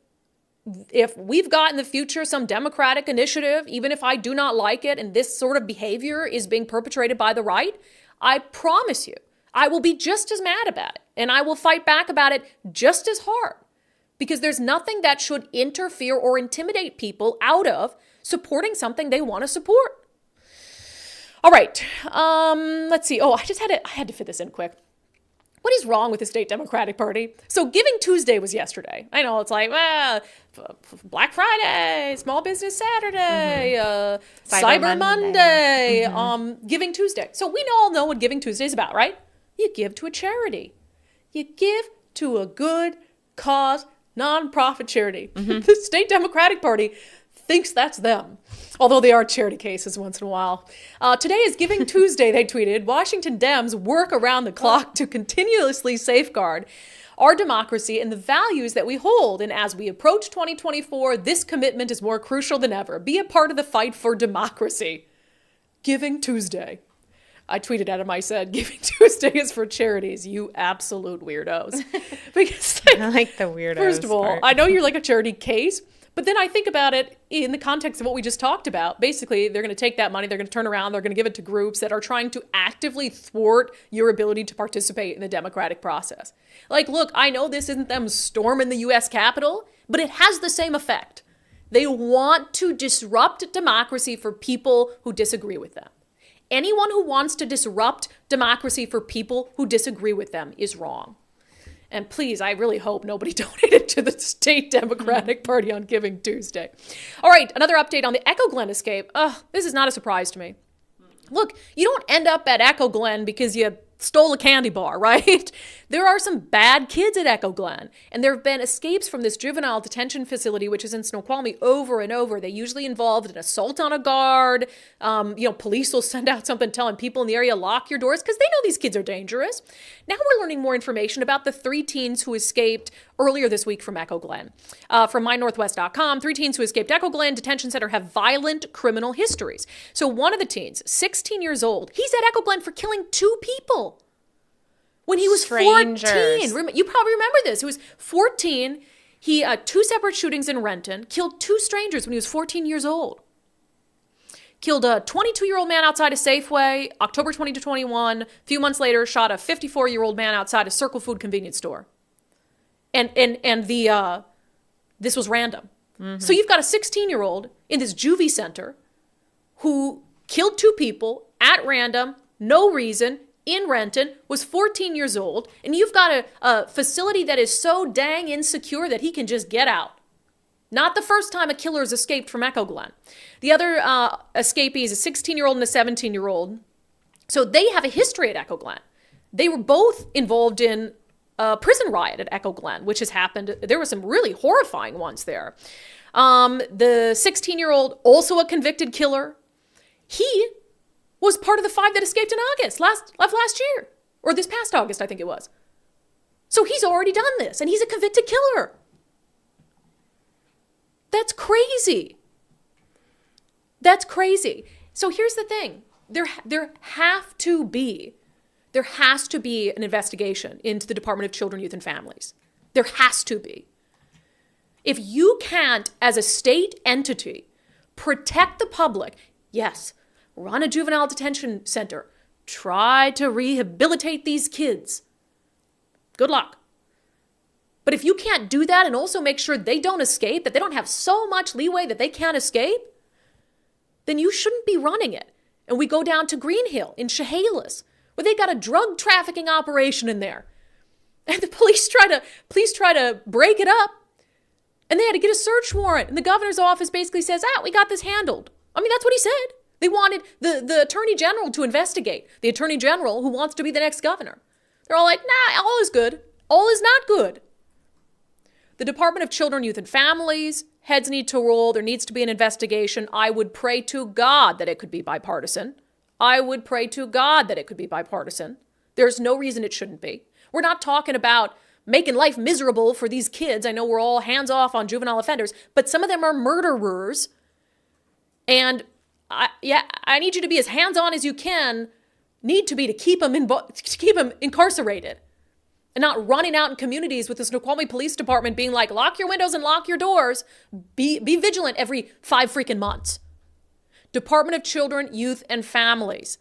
[SPEAKER 1] we've got in the future some democratic initiative, even if I do not like it, and this sort of behavior is being perpetrated by the right, I promise you, I will be just as mad about it. And I will fight back about it just as hard. Because there's nothing that should interfere or intimidate people out of supporting something they want to support. All right, let's see. Oh, I had to fit this in quick. What is wrong with the state Democratic Party? So Giving Tuesday was yesterday. I know, it's like, Black Friday, Small Business Saturday, Cyber Monday, Giving Tuesday. So we all know what Giving Tuesday is about, right? You give to a charity. You give to a good cause, nonprofit charity. The state Democratic Party thinks that's them, although they are charity cases once in a while. Today is Giving Tuesday, they tweeted. Washington Dems work around the clock to continuously safeguard our democracy and the values that we hold. And as we approach 2024, this commitment is more crucial than ever. Be a part of the fight for democracy. Giving Tuesday. I tweeted at him, I said, Giving Tuesday is for charities, you absolute weirdos. Because
[SPEAKER 2] I like the weirdos.
[SPEAKER 1] First of all,
[SPEAKER 2] part.
[SPEAKER 1] I know you're like a charity case, but then I think about it in the context of what we just talked about. Basically, they're going to take that money, they're going to turn around, they're going to give it to groups that are trying to actively thwart your ability to participate in the democratic process. Like, look, I know this isn't them storming the U.S. Capitol, but it has the same effect. They want to disrupt democracy for people who disagree with them. Anyone who wants to disrupt democracy for people who disagree with them is wrong. And please, I really hope nobody donated to the state Democratic Party on Giving Tuesday. All right, another update on the Echo Glen escape. This is not a surprise to me. Look, you don't end up at Echo Glen because you stole a candy bar, right? There are some bad kids at Echo Glen, and there have been escapes from this juvenile detention facility, which is in Snoqualmie, over and over. They usually involved an assault on a guard. Police will send out something telling people in the area, lock your doors, because they know these kids are dangerous. Now we're learning more information about the 3 teens who escaped earlier this week from Echo Glen. From mynorthwest.com, 3 teens who escaped Echo Glen Detention Center have violent criminal histories. So one of the teens, 16 years old, he's at Echo Glen for killing 2 people. When he was
[SPEAKER 2] Strangers.
[SPEAKER 1] 14, you probably remember this. He was 14. He 2 separate shootings in Renton, killed 2 strangers when he was 14 years old. Killed a 22-year-old man outside a Safeway, October 2021. A few months later, shot a 54-year-old man outside a Circle Food convenience store. And this was random. Mm-hmm. So you've got a 16-year-old in this juvie center who killed 2 people at random, no reason, in Renton, was 14 years old, and you've got a facility that is so dang insecure that he can just get out. Not the first time a killer has escaped from Echo Glen. The other escapees, a 16-year-old and a 17-year-old. So they have a history at Echo Glen. They were both involved in a prison riot at Echo Glen, which has happened. There were some really horrifying ones there. The 16-year-old, also a convicted killer. He was part of the 5 that escaped in August of last year, or this past August, I think it was. So he's already done this, and he's a convicted killer. That's crazy. That's crazy. So here's the thing. There has to be an investigation into the Department of Children, Youth, and Families. There has to be. If you can't, as a state entity, protect the public, yes, run a juvenile detention center, try to rehabilitate these kids, good luck. But if you can't do that and also make sure they don't escape, that they don't have so much leeway that they can't escape, then you shouldn't be running it. And we go down to Green Hill in Chehalis, where they got a drug trafficking operation in there. And the police try to break it up, and they had to get a search warrant. And the governor's office basically says, we got this handled. I mean, that's what he said. They wanted the attorney general to investigate. The attorney general who wants to be the next governor. They're all like, nah, all is good. All is not good. The Department of Children, Youth, and Families, heads need to roll. There needs to be an investigation. I would pray to God that it could be bipartisan. There's no reason it shouldn't be. We're not talking about making life miserable for these kids. I know we're all hands off on juvenile offenders, but some of them are murderers. And I need you to be as hands-on as you need to be to keep them incarcerated. And not running out in communities with the Snoqualmie Police Department being like, lock your windows and lock your doors. Be vigilant every 5 freaking months. Department of Children, Youth, and Families.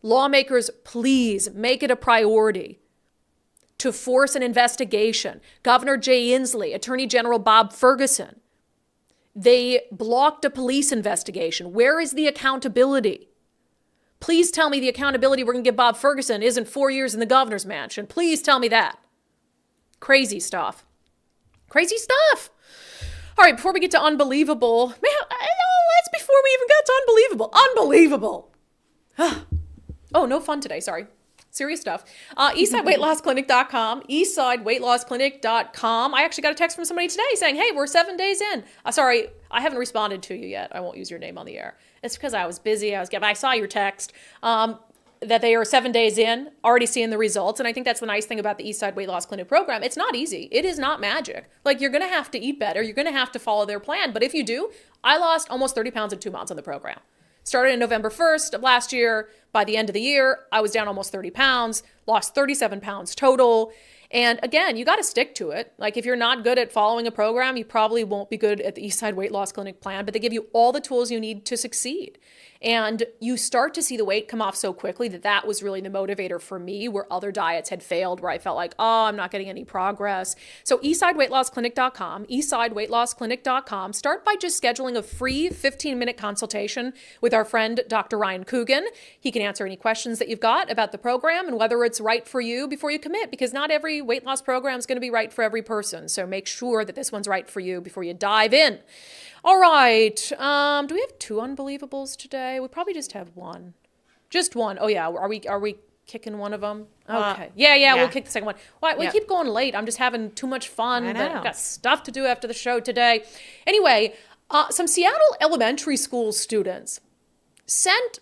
[SPEAKER 1] Lawmakers, please make it a priority to force an investigation. Governor Jay Inslee, Attorney General Bob Ferguson. They blocked a police investigation. Where is the accountability? Please tell me the accountability we're going to give Bob Ferguson isn't 4 years in the governor's mansion. Please tell me that. Crazy stuff. Crazy stuff. All right, before we get to unbelievable, man, that's before we even got to unbelievable. Unbelievable. Oh, no fun today. Sorry. Serious stuff. EastsideWeightLossClinic.com. EastsideWeightLossClinic.com. I actually got a text from somebody today saying, hey, we're 7 days in. Sorry, I haven't responded to you yet. I won't use your name on the air. It's because I was busy. I saw your text that they are 7 days in, already seeing the results. And I think that's the nice thing about the Eastside Weight Loss Clinic program. It's not easy. It is not magic. Like, you're going to have to eat better. You're going to have to follow their plan. But if you do, I lost almost 30 pounds in 2 months on the program. Started in November 1st of last year. By the end of the year, I was down almost 30 pounds, lost 37 pounds total. And again, you got to stick to it. Like, if you're not good at following a program, you probably won't be good at the Eastside Weight Loss Clinic plan, but they give you all the tools you need to succeed. And you start to see the weight come off so quickly that was really the motivator for me, where other diets had failed, where I felt like, I'm not getting any progress. So EastsideWeightLossClinic.com, EastsideWeightLossClinic.com. Start by just scheduling a free 15-minute consultation with our friend, Dr. Ryan Coogan. He can answer any questions that you've got about the program and whether it's right for you before you commit, because not every weight loss program is going to be right for every person. So make sure that this one's right for you before you dive in. All right. Do we have 2 unbelievables today? We probably just have one. Just one. Oh yeah. Are we kicking one of them? Okay. Yeah, we'll kick the second one. Why we keep going late? I'm just having too much fun.
[SPEAKER 2] I know.
[SPEAKER 1] I've got stuff to do after the show today. Anyway, some Seattle elementary school students sent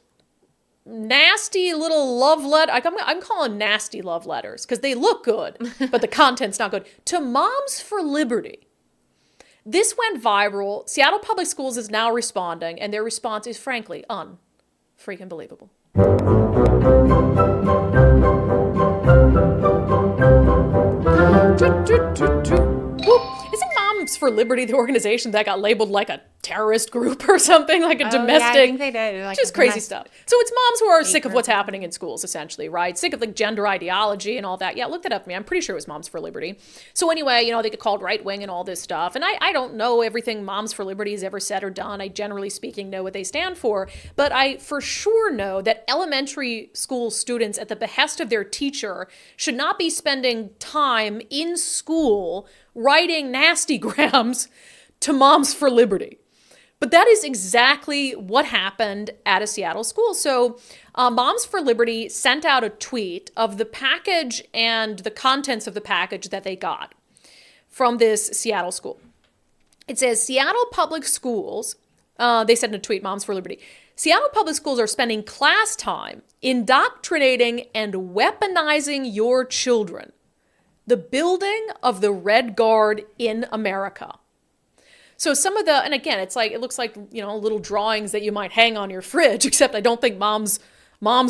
[SPEAKER 1] nasty little love letter. I'm calling nasty love letters because they look good, but the content's not good. To Moms for Liberty. This went viral. Seattle Public Schools is now responding, and their response is frankly unfreaking believable. Isn't Moms for Liberty the organization that got labeled like a terrorist group or something, like a domestic?
[SPEAKER 2] Yeah, I think they did. Like
[SPEAKER 1] just crazy stuff. So it's moms who are sick of what's happening in schools, essentially, right? Sick of like gender ideology and all that. Yeah, look that up for me. I'm pretty sure it was Moms for Liberty. So anyway, they get called right wing and all this stuff. And I don't know everything Moms for Liberty has ever said or done. I generally speaking know what they stand for. But I for sure know that elementary school students at the behest of their teacher should not be spending time in school writing nasty grams to Moms for Liberty. But that is exactly what happened at a Seattle school. So Moms for Liberty sent out a tweet of the package and the contents of the package that they got from this Seattle school. It says, Seattle Public Schools, they said in a tweet, Moms for Liberty, Seattle Public Schools are spending class time indoctrinating and weaponizing your children. The building of the Red Guard in America. So some of and again, it looks like, little drawings that you might hang on your fridge, except I don't think Moms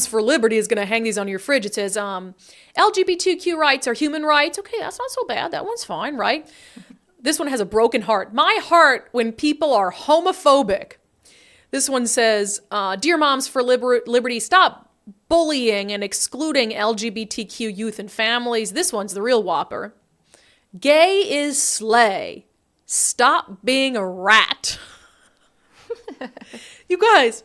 [SPEAKER 1] for Liberty is going to hang these on your fridge. It says, LGBTQ rights are human rights. Okay, that's not so bad. That one's fine, right? This one has a broken heart. My heart when people are homophobic. This one says, Dear Moms for Liberty, stop bullying and excluding LGBTQ youth and families. This one's the real whopper. Gay is slay. Stop being a rat. You guys,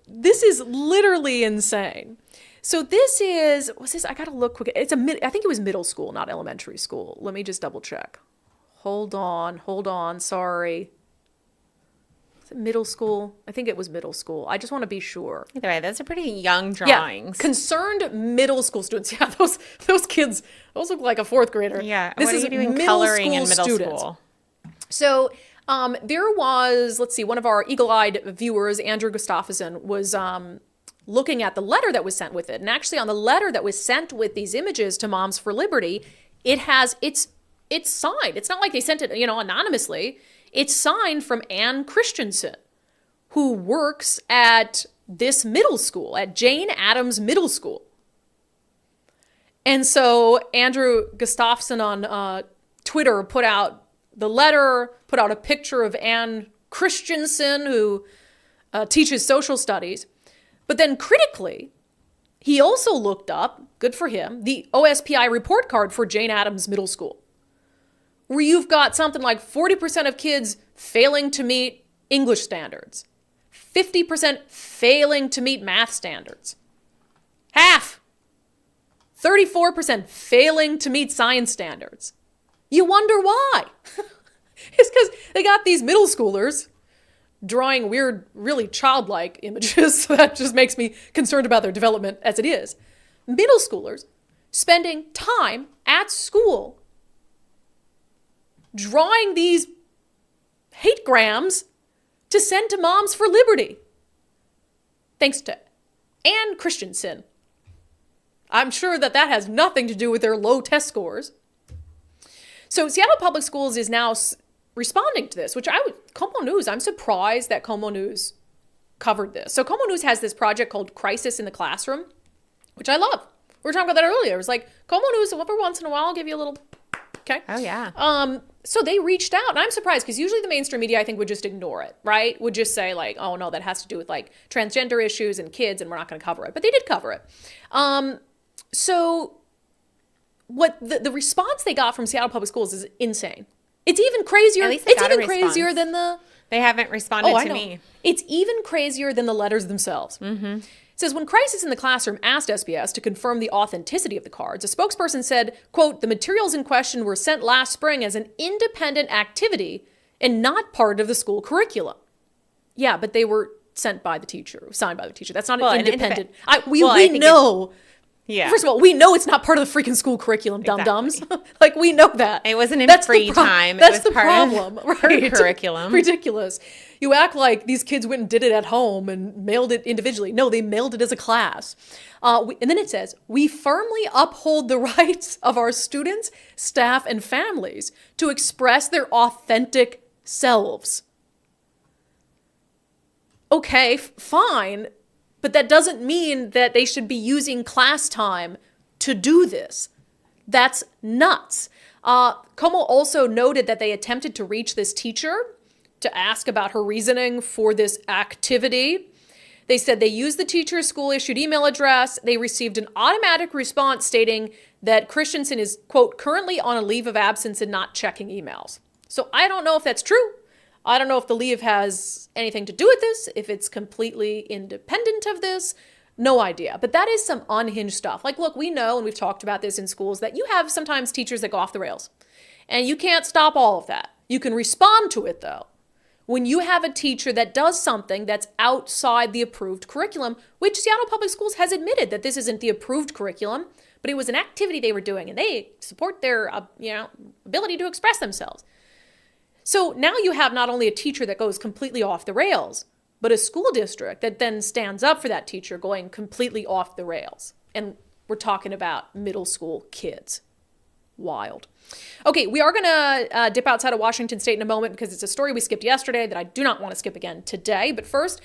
[SPEAKER 1] this is literally insane. So I gotta look quick. I think it was middle school, not elementary school. Let me just double check. Hold on, sorry. Is it middle school? I think it was middle school. I just want to be sure.
[SPEAKER 2] Either way, those are pretty young drawings.
[SPEAKER 1] Yeah, concerned middle school students. Yeah, those kids, those look like a fourth grader.
[SPEAKER 2] Yeah,
[SPEAKER 1] this
[SPEAKER 2] what
[SPEAKER 1] is
[SPEAKER 2] are you doing coloring in middle
[SPEAKER 1] students.
[SPEAKER 2] school?
[SPEAKER 1] So there was, one of our eagle-eyed viewers, Andrew Gustafsson, was looking at the letter that was sent with it. And actually on the letter that was sent with these images to Moms for Liberty, it's signed. It's not like they sent it, anonymously. It's signed from Ann Christensen, who works at this middle school, at Jane Addams Middle School. And so Andrew Gustafsson on Twitter put out the letter, put out a picture of Ann Christensen, who teaches social studies. But then critically, he also looked up, good for him, the OSPI report card for Jane Addams Middle School, where you've got something like 40% of kids failing to meet English standards, 50% failing to meet math standards, half, 34% failing to meet science standards. You wonder why. It's because they got these middle schoolers drawing weird, really childlike images. So that just makes me concerned about their development as it is. Middle schoolers spending time at school drawing these hate grams to send to Moms for Liberty. Thanks to Ann Christensen. I'm sure that has nothing to do with their low test scores. So Seattle Public Schools is now responding to this, Como News, I'm surprised that Como News covered this. So Como News has this project called Crisis in the Classroom, which I love. We were talking about that earlier. It was like, Como News, every once in a while, I'll give you a little, okay?
[SPEAKER 2] Oh, yeah.
[SPEAKER 1] So they reached out, and I'm surprised, because usually the mainstream media, I think, would just ignore it, right? Would just say, like, oh, no, that has to do with, like, transgender issues and kids, and we're not going to cover it. But they did cover it. So what the response they got from Seattle Public Schools is insane. It's even crazier.
[SPEAKER 2] At least they got a
[SPEAKER 1] crazier
[SPEAKER 2] response.
[SPEAKER 1] than
[SPEAKER 2] They haven't responded to me.
[SPEAKER 1] It's even crazier than the letters themselves. Mm-hmm. It says, when Crisis in the Classroom asked SBS to confirm the authenticity of the cards, a spokesperson said, quote, the materials in question were sent last spring as an independent activity and not part of the school curriculum. Yeah, but they were sent by the teacher, signed by the teacher. That's not
[SPEAKER 2] Well,
[SPEAKER 1] an
[SPEAKER 2] an
[SPEAKER 1] independent.
[SPEAKER 2] Well, I
[SPEAKER 1] We
[SPEAKER 2] think
[SPEAKER 1] know.
[SPEAKER 2] Yeah.
[SPEAKER 1] First of all, we know it's not part of the freaking school curriculum, dum-dums.
[SPEAKER 2] Exactly.
[SPEAKER 1] Like, we know that.
[SPEAKER 2] It wasn't in
[SPEAKER 1] That's the
[SPEAKER 2] free time. It
[SPEAKER 1] That's
[SPEAKER 2] was
[SPEAKER 1] the
[SPEAKER 2] part
[SPEAKER 1] problem,
[SPEAKER 2] of
[SPEAKER 1] right?
[SPEAKER 2] her curriculum.
[SPEAKER 1] Ridiculous. You act like these kids went and did it at home and mailed it individually. No, they mailed it as a class. And then it says, we firmly uphold the rights of our students, staff, and families to express their authentic selves. Okay, fine. But that doesn't mean that they should be using class time to do this. That's nuts. Como also noted that they attempted to reach this teacher to ask about her reasoning for this activity. They said they used the teacher's school-issued email address. They received an automatic response stating that Christensen is, quote, currently on a leave of absence and not checking emails. So I don't know if that's true. I don't know if the leave has anything to do with this, if it's completely independent of this. No idea. But that is some unhinged stuff. Like, look, we know, and we've talked about this in schools, that you have sometimes teachers that go off the rails. And you can't stop all of that. You can respond to it, though. When you have a teacher that does something that's outside the approved curriculum, which Seattle Public Schools has admitted that this isn't the approved curriculum, but it was an activity they were doing, and they support their ability to express themselves. So now you have not only a teacher that goes completely off the rails, but a school district that then stands up for that teacher going completely off the rails. And we're talking about middle school kids. Wild. Okay, we are going to dip outside of Washington State in a moment because it's a story we skipped yesterday that I do not want to skip again today. But first,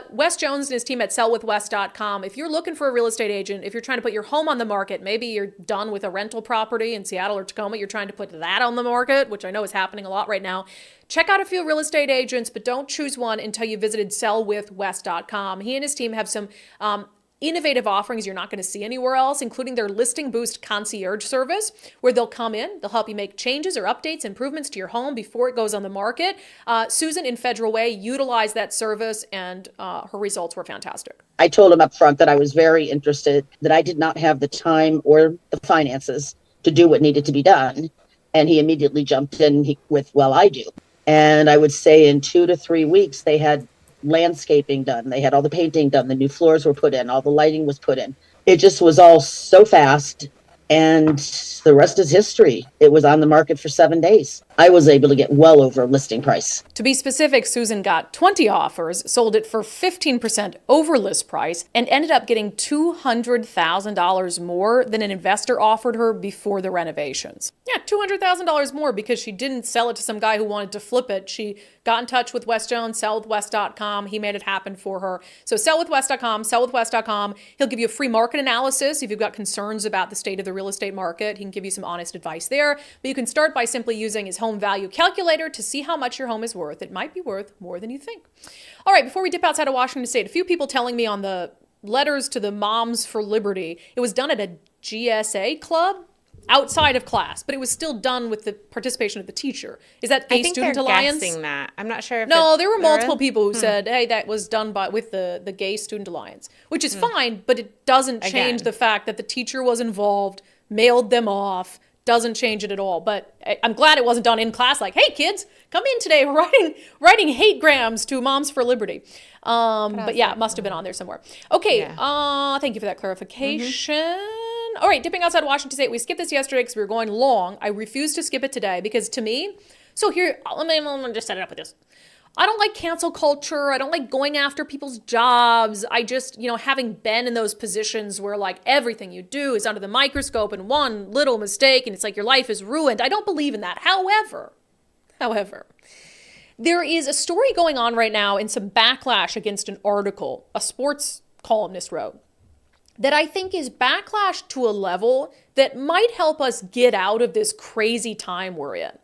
[SPEAKER 1] Wes Jones and his team at sellwithwes.com. If you're looking for a real estate agent, if you're trying to put your home on the market, maybe you're done with a rental property in Seattle or Tacoma, you're trying to put that on the market, which I know is happening a lot right now. Check out a few real estate agents, but don't choose one until you visited sellwithwes.com. He and his team have some innovative offerings you're not going to see anywhere else, including their Listing Boost concierge service, where they'll come in, they'll help you make changes or updates, improvements to your home before it goes on the market. Susan in Federal Way utilized that service, and her results were fantastic.
[SPEAKER 4] I told him up front that I was very interested, that I did not have the time or the finances to do what needed to be done. And he immediately jumped in with, well, I do. And I would say in 2 to 3 weeks, they had landscaping done. They had all the painting done. The new floors were put in. All the lighting was put in. It just was all so fast. And the rest is history. It was on the market for 7 days. I was able to get well over listing price.
[SPEAKER 1] To be specific, Susan got 20 offers, sold it for 15% over list price, and ended up getting $200,000 more than an investor offered her before the renovations. Yeah, $200,000 more because she didn't sell it to some guy who wanted to flip it. She got in touch with Wes Jones, sellwithwes.com. He made it happen for her. So sellwithwes.com, sellwithwes.com. He'll give you a free market analysis if you've got concerns about the state of the real estate market. He can give you some honest advice there. But you can start by simply using his home value calculator to see how much your home is worth. It might be worth more than you think. All right, before we dip outside of Washington State, a few people telling me on the letters to the Moms for Liberty, it was done at a GSA club outside of class, but it was still done with the participation of the teacher. Is that Gay Student Alliance?
[SPEAKER 2] Guessing that. I'm not sure if
[SPEAKER 1] No, there were multiple people who said, hey, that was done with the Gay Student Alliance, which is fine, but it doesn't change the fact that the teacher was involved, mailed them off, doesn't change it at all. But I'm glad it wasn't done in class like, hey, kids, come in today. We're writing hate grams to Moms for Liberty. But yeah, it must have been on there somewhere. Okay, thank you for that clarification. All right, dipping outside Washington State. We skipped this yesterday because we were going long. I refuse to skip it today because to me, so here, let me just set it up with this. I don't like cancel culture. I don't like going after people's jobs. I just, having been in those positions where like everything you do is under the microscope and one little mistake and it's like your life is ruined. I don't believe in that. However, there is a story going on right now and some backlash against an article a sports columnist wrote that I think is backlash to a level that might help us get out of this crazy time we're in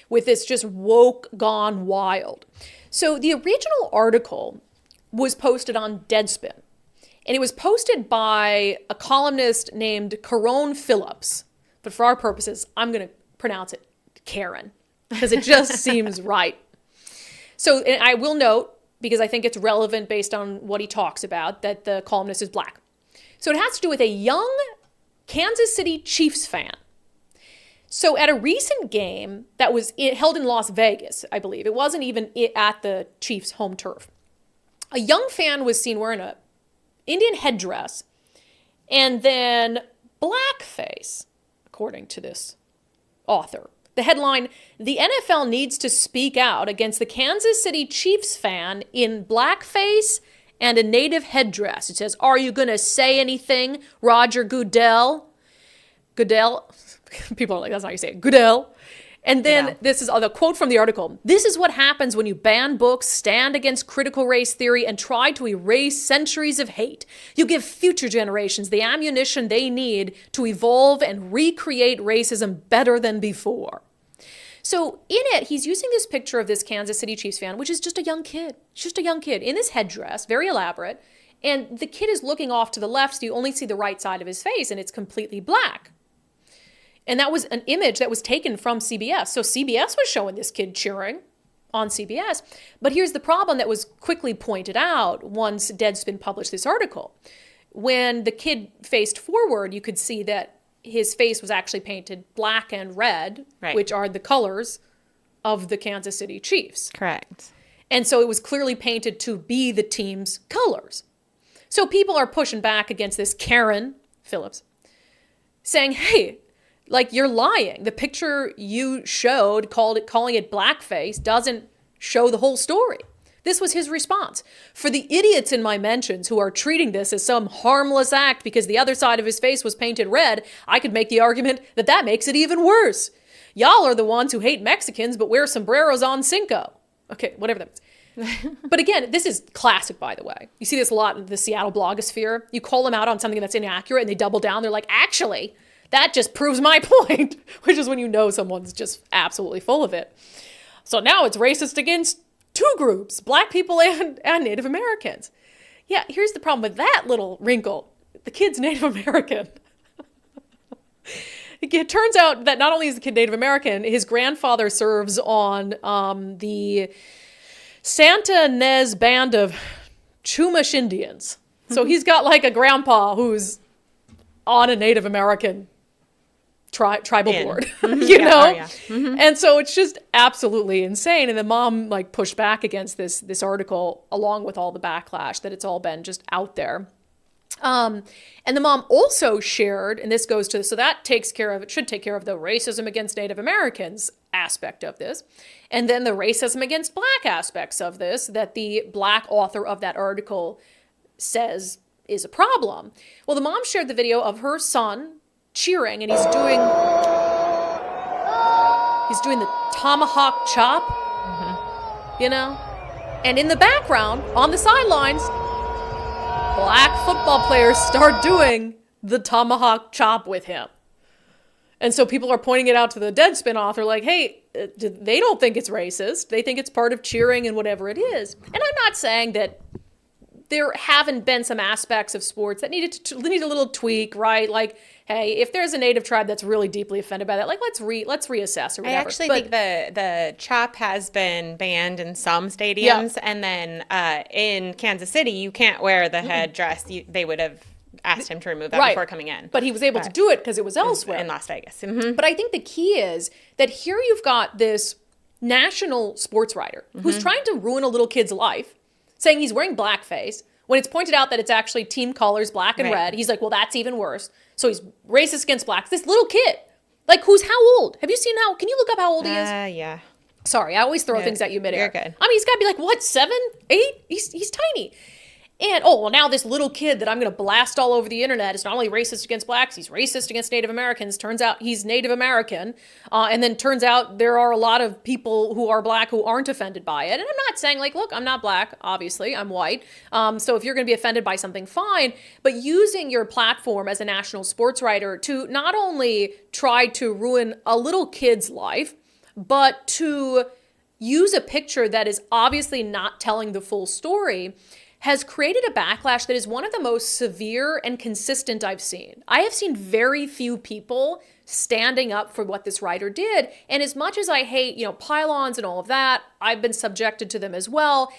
[SPEAKER 1] with this just woke gone wild. So the original article was posted on Deadspin, and it was posted by a columnist named Caron Phillips. But for our purposes, I'm going to pronounce it Karen because it just seems right. So and I will note, because I think it's relevant based on what he talks about, that the columnist is black. So it has to do with a young Kansas City Chiefs fan. So at a recent game that was held in Las Vegas, I believe, it wasn't even at the Chiefs' home turf. a young fan was seen wearing a Indian headdress and then blackface, according to this author. The headline, "The NFL needs to speak out against the Kansas City Chiefs fan in blackface and a native headdress." It says, "Are you going to say anything, Roger Goodell?" Goodell, people are like, that's not how you say it, Goodell. And then this is the quote from the article. "This is what happens when you ban books, stand against critical race theory, and try to erase centuries of hate. You give future generations the ammunition they need to evolve and recreate racism better than before." So in it, he's using this picture of this Kansas City Chiefs fan, which is just a young kid. It's just a young kid in this headdress, very elaborate. And the kid is looking off to the left, so you only see the right side of his face, and it's completely black. And that was an image that was taken from CBS. So CBS was showing this kid cheering on CBS. But here's the problem that was quickly pointed out once Deadspin published this article. When the kid faced forward, you could see that his face was actually painted black and red, which are the colors of the Kansas City Chiefs.
[SPEAKER 2] Correct.
[SPEAKER 1] And so it was clearly painted to be the team's colors. So people are pushing back against this Karen Phillips, saying, hey, like, you're lying. The picture you showed, calling it blackface, doesn't show the whole story. This was his response. "For the idiots in my mentions who are treating this as some harmless act because the other side of his face was painted red, I could make the argument that that makes it even worse. Y'all are the ones who hate Mexicans but wear sombreros on Cinco." Okay, whatever that means. But again, this is classic, by the way. You see this a lot in the Seattle blogosphere. You call them out on something that's inaccurate and they double down. They're like, actually, that just proves my point, which is when you know someone's just absolutely full of it. So now it's racist against two groups, black people and Native Americans. Yeah, here's the problem with that little wrinkle. The kid's Native American. It turns out that not only is the kid Native American, his grandfather serves on the Santa Ynez Band of Chumash Indians. So he's got like a grandpa who's on a Native American tribal board, you know? And so it's just absolutely insane. And the mom like pushed back against this article along with all the backlash that it's all been just out there. And the mom also shared, and this goes to, so that should take care of the racism against Native Americans aspect of this. And then the racism against black aspects of this, that the black author of that article says is a problem. Well, the mom shared the video of her son cheering, and he's doing the tomahawk chop, you know? And in the background, on the sidelines, black football players start doing the tomahawk chop with him. And so people are pointing it out to the Deadspin author like, hey, they don't think it's racist. They think it's part of cheering and whatever it is. And I'm not saying that there haven't been some aspects of sports that need a little tweak, right? Like, hey, if there's a native tribe that's really deeply offended by that, like let's reassess or whatever.
[SPEAKER 2] I actually think the chop has been banned in some stadiums, and then in Kansas City, you can't wear the headdress. They would have asked him to remove that before coming in.
[SPEAKER 1] But he was able to do it because it was elsewhere.
[SPEAKER 2] In Las Vegas.
[SPEAKER 1] But I think the key is that here you've got this national sports writer who's trying to ruin a little kid's life, saying he's wearing blackface. When it's pointed out that it's actually team colors, black and red, he's like, well, that's even worse. So he's racist against blacks. This little kid, like, who's how old? Have you seen can you look up how old he is?
[SPEAKER 2] Yeah.
[SPEAKER 1] Sorry, I always throw things at you midair.
[SPEAKER 2] You're good.
[SPEAKER 1] I mean, he's got to be like, what, 7, 8? He's tiny. And, now this little kid that I'm going to blast all over the internet is not only racist against blacks, he's racist against Native Americans. Turns out he's Native American. And then turns out there are a lot of people who are black who aren't offended by it. And I'm not saying, like, look, I'm not black, obviously, I'm white. So if you're going to be offended by something, fine. But using your platform as a national sports writer to not only try to ruin a little kid's life, but to use a picture that is obviously not telling the full story has created a backlash that is one of the most severe and consistent I've seen. I have seen very few people standing up for what this writer did. And as much as I hate, pylons and all of that, I've been subjected to them as well.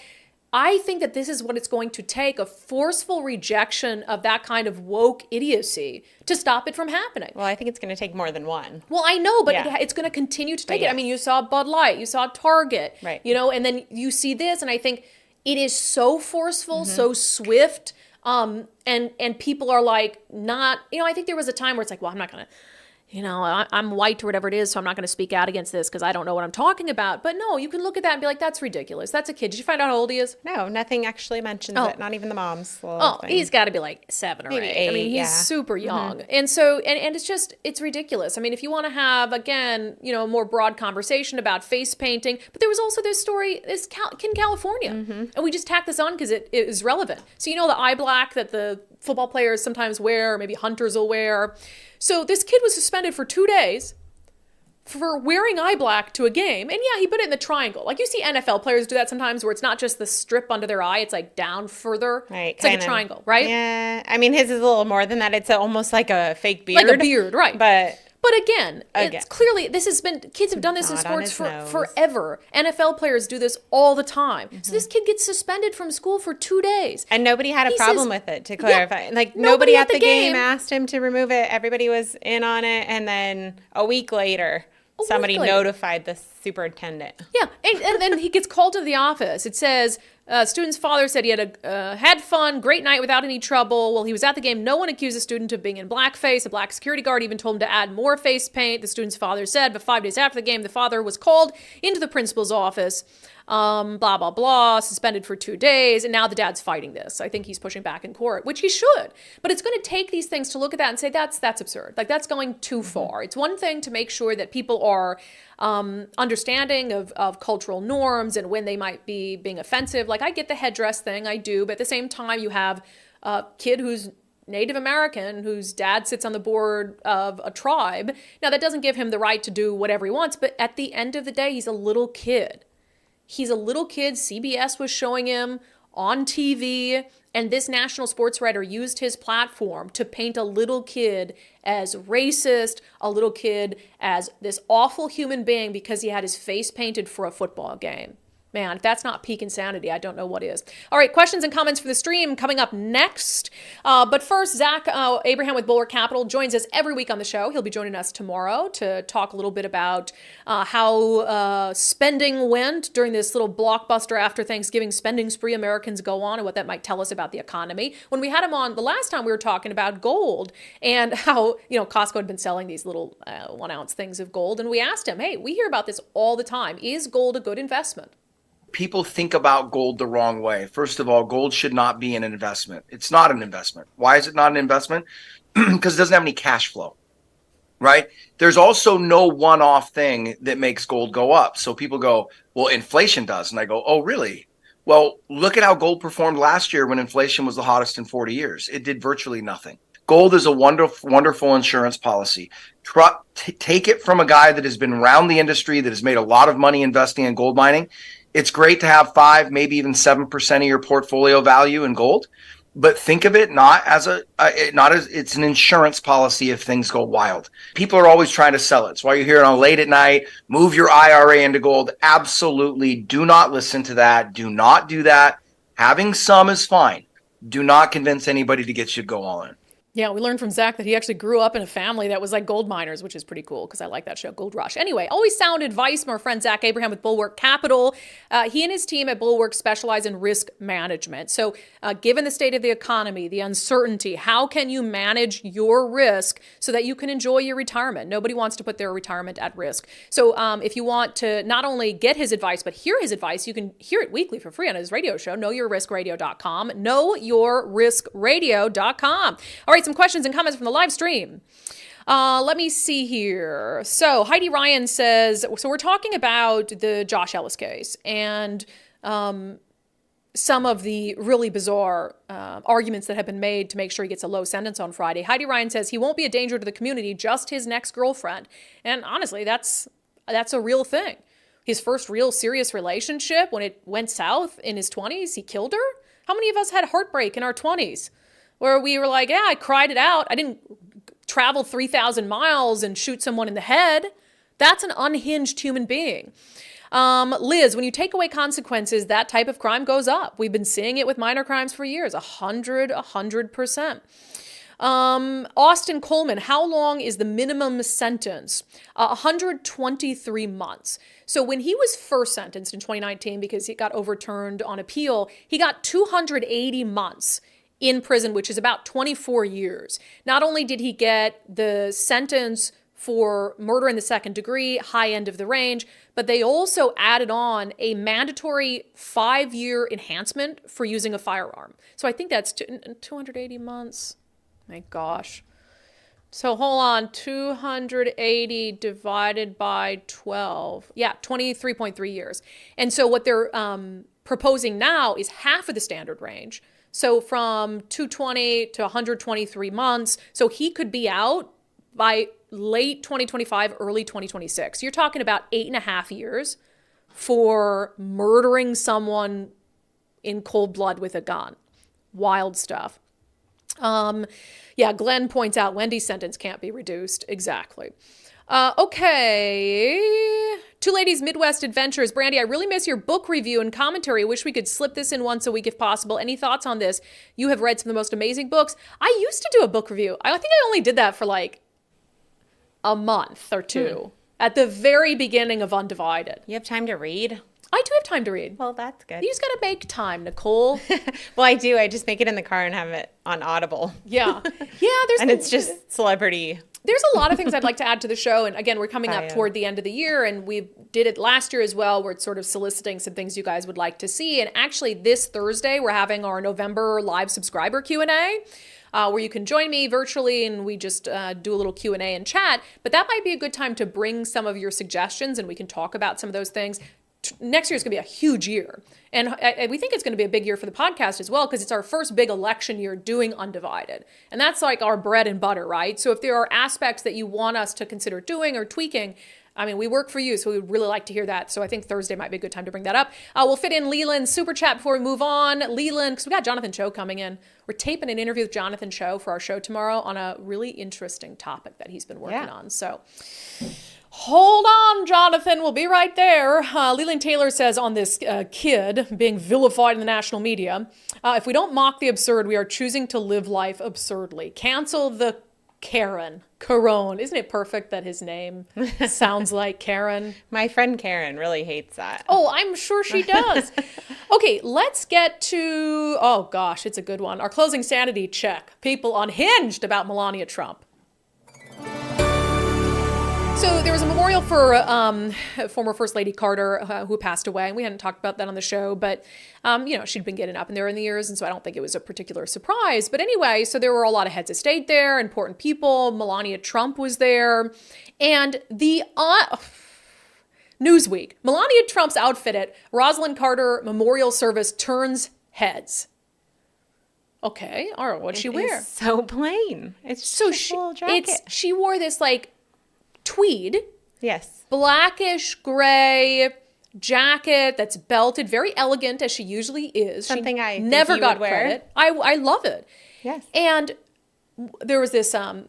[SPEAKER 1] I think that this is what it's going to take, a forceful rejection of that kind of woke idiocy to stop it from happening.
[SPEAKER 2] Well, I think it's going to take more than one.
[SPEAKER 1] Well, I know, but it's going to continue to take it. I mean, you saw Bud Light, you saw Target,
[SPEAKER 2] right?
[SPEAKER 1] And then you see this, and I think it is so forceful, so swift. And people are like not, I think there was a time where it's like, well, I'm not going to, I'm white or whatever it is, so I'm not going to speak out against this because I don't know what I'm talking about. But no, you can look at that and be like, that's ridiculous. That's a kid. Did you find out how old he is?
[SPEAKER 2] No, nothing actually mentions it. Not even the mom's.
[SPEAKER 1] He's got to be like 7 or 8. I mean, he's super young. And so, and it's ridiculous. I mean, if you want to have, again, a more broad conversation about face painting, but there was also this story in California. And we just tacked this on because it is relevant. So, the eye black that the football players sometimes wear, or maybe hunters will wear. So this kid was suspended for 2 days for wearing eye black to a game. And yeah, he put it in the triangle. Like you see NFL players do that sometimes where it's not just the strip under their eye, it's like down further.
[SPEAKER 2] Right.
[SPEAKER 1] It's like a triangle, right?
[SPEAKER 2] Yeah. I mean, his is a little more than that. It's almost like a fake beard.
[SPEAKER 1] Like a beard, right. But again, it's clearly, kids have done this in sports for forever. NFL players do this all the time. So this kid gets suspended from school for 2 days.
[SPEAKER 2] And nobody had a problem with it, to clarify. Like, nobody at the game asked him to remove it. Everybody was in on it. And then a week later, somebody notified the superintendent.
[SPEAKER 1] Yeah, and then he gets called to the office. It says, student's father said he had fun, great night without any trouble. While he was at the game, no one accused the student of being in blackface. A black security guard even told him to add more face paint, the student's father said. But 5 days after the game, the father was called into the principal's office. Blah, blah, blah, suspended for 2 days. And now the dad's fighting this. I think he's pushing back in court, which he should. But it's going to take these things to look at that and say, that's absurd. Like, that's going too far. It's one thing to make sure that people are understanding of cultural norms and when they might be being offensive. Like, I get the headdress thing, I do. But at the same time, you have a kid who's Native American, whose dad sits on the board of a tribe. Now, that doesn't give him the right to do whatever he wants. But at the end of the day, he's a little kid. He's a little kid. CBS was showing him on TV, and this national sports writer used his platform to paint a little kid as racist, a little kid as this awful human being because he had his face painted for a football game. Man, if that's not peak insanity, I don't know what is. All right, questions and comments for the stream coming up next. But first, Zach Abraham with Bulwark Capital joins us every week on the show. He'll be joining us tomorrow to talk a little bit about how spending went during this little blockbuster after Thanksgiving spending spree Americans go on and what that might tell us about the economy. When we had him on the last time, we were talking about gold and how, Costco had been selling these little 1 ounce things of gold. And we asked him, hey, we hear about this all the time. Is gold a good investment?
[SPEAKER 5] People think about gold the wrong way. First of all, gold should not be an investment. It's not an investment. Why is it not an investment? Because it doesn't have any cash flow, right? There's also no one-off thing that makes gold go up. So people go, well, inflation does. And I go, oh, really? Well, look at how gold performed last year when inflation was the hottest in 40 years. It did virtually nothing. Gold is a wonderful insurance policy. Take it from a guy that has been around the industry, that has made a lot of money investing in gold mining. It's great to have 5, maybe even 7% of your portfolio value in gold, but think of it not as it's an insurance policy if things go wild. People are always trying to sell it. It's why you hear it on late at night, move your IRA into gold. Absolutely do not listen to that. Do not do that. Having some is fine. Do not convince anybody to get you to go all in.
[SPEAKER 1] Yeah, we learned from Zach that he actually grew up in a family that was like gold miners, which is pretty cool because I like that show, Gold Rush. Anyway, always sound advice from our friend Zach Abraham with Bulwark Capital. He and his team at Bulwark specialize in risk management. So given the state of the economy, the uncertainty, how can you manage your risk so that you can enjoy your retirement? Nobody wants to put their retirement at risk. So if you want to not only get his advice, but hear his advice, you can hear it weekly for free on his radio show, knowyourriskradio.com, knowyourriskradio.com. All right, some questions and comments from the live stream. Let me see here. So Heidi Ryan says, so we're talking about the Josh Ellis case and some of the really bizarre arguments that have been made to make sure he gets a low sentence on Friday. Heidi Ryan says he won't be a danger to the community, just his next girlfriend. And honestly, that's a real thing. His first real serious relationship, when it went south in his 20s, he killed her. How many of us had heartbreak in our 20s? Where we were like, yeah, I cried it out. I didn't travel 3,000 miles and shoot someone in the head. That's an unhinged human being. Liz, when you take away consequences, that type of crime goes up. We've been seeing it with minor crimes for years, 100%. Austin Coleman, how long is the minimum sentence? 123 months. So when he was first sentenced in 2019, because he got overturned on appeal, he got 280 months in prison, which is about 24 years. Not only did he get the sentence for murder in the second degree, high end of the range, but they also added on a mandatory 5-year enhancement for using a firearm. So I think that's 280 months. My gosh. So hold on, 280 divided by 12. Yeah, 23.3 years. And so what they're proposing now is half of the standard range. So from 220 to 123 months. So he could be out by late 2025, early 2026. You're talking about 8.5 years for murdering someone in cold blood with a gun. Wild stuff. Yeah, Glenn points out Wendy's sentence can't be reduced. Exactly. Okay. Two Ladies Midwest Adventures. Brandi, I really miss your book review and commentary. I wish we could slip this in once a week if possible. Any thoughts on this? You have read some of the most amazing books. I used to do a book review. I think I only did that for like a month or two at the very beginning of unDivided.
[SPEAKER 2] You have time to read?
[SPEAKER 1] I do have time to read.
[SPEAKER 2] Well, that's good.
[SPEAKER 1] You just got to make time, Nicole.
[SPEAKER 2] Well, I do. I just make it in the car and have it on Audible.
[SPEAKER 1] Yeah. Yeah.
[SPEAKER 2] And it's just celebrity.
[SPEAKER 1] There's a lot of things I'd like to add to the show. And again, we're coming up toward the end of the year, and we did it last year as well. We're sort of soliciting some things you guys would like to see. And actually this Thursday, we're having our November live subscriber Q&A. Where you can join me virtually and we just do a little Q&A and chat. But that might be a good time to bring some of your suggestions and we can talk about some of those things. Next year is going to be a huge year. And we think it's going to be a big year for the podcast as well because it's our first big election year doing unDivided. And that's like our bread and butter, right? So if there are aspects that you want us to consider doing or tweaking, I mean, we work for you, so we'd really like to hear that. So I think Thursday might be a good time to bring that up. We'll fit in Leland's super chat before we move on. Leland, because we got Jonathan Cho coming in. We're taping an interview with Jonathan Cho for our show tomorrow on a really interesting topic that he's been working on. So hold on, Jonathan. We'll be right there. Leland Taylor says on this kid being vilified in the national media, if we don't mock the absurd, we are choosing to live life absurdly. Cancel the Karen. Caron. Isn't it perfect that his name sounds like Karen?
[SPEAKER 2] My friend Karen really hates that.
[SPEAKER 1] Oh, I'm sure she does. Okay, let's get to, oh gosh, it's a good one. Our closing sanity check. People unhinged about Melania Trump. So there was a memorial for former First Lady Carter who passed away. And we hadn't talked about that on the show, but, she'd been getting up and there in the years. And so I don't think it was a particular surprise. But anyway, so there were a lot of heads of state there, important people. Melania Trump was there. And the Newsweek, Melania Trump's outfit at Rosalind Carter Memorial Service turns heads. Okay, all right, what'd she wear?
[SPEAKER 2] It's so plain. It's
[SPEAKER 1] so
[SPEAKER 2] just a little jacket.
[SPEAKER 1] She wore this like tweed,
[SPEAKER 2] yes,
[SPEAKER 1] blackish gray jacket that's belted, very elegant as she usually is.
[SPEAKER 2] Something
[SPEAKER 1] she
[SPEAKER 2] I
[SPEAKER 1] never got
[SPEAKER 2] wear.
[SPEAKER 1] credit. I love it.
[SPEAKER 2] Yes.
[SPEAKER 1] And there was this a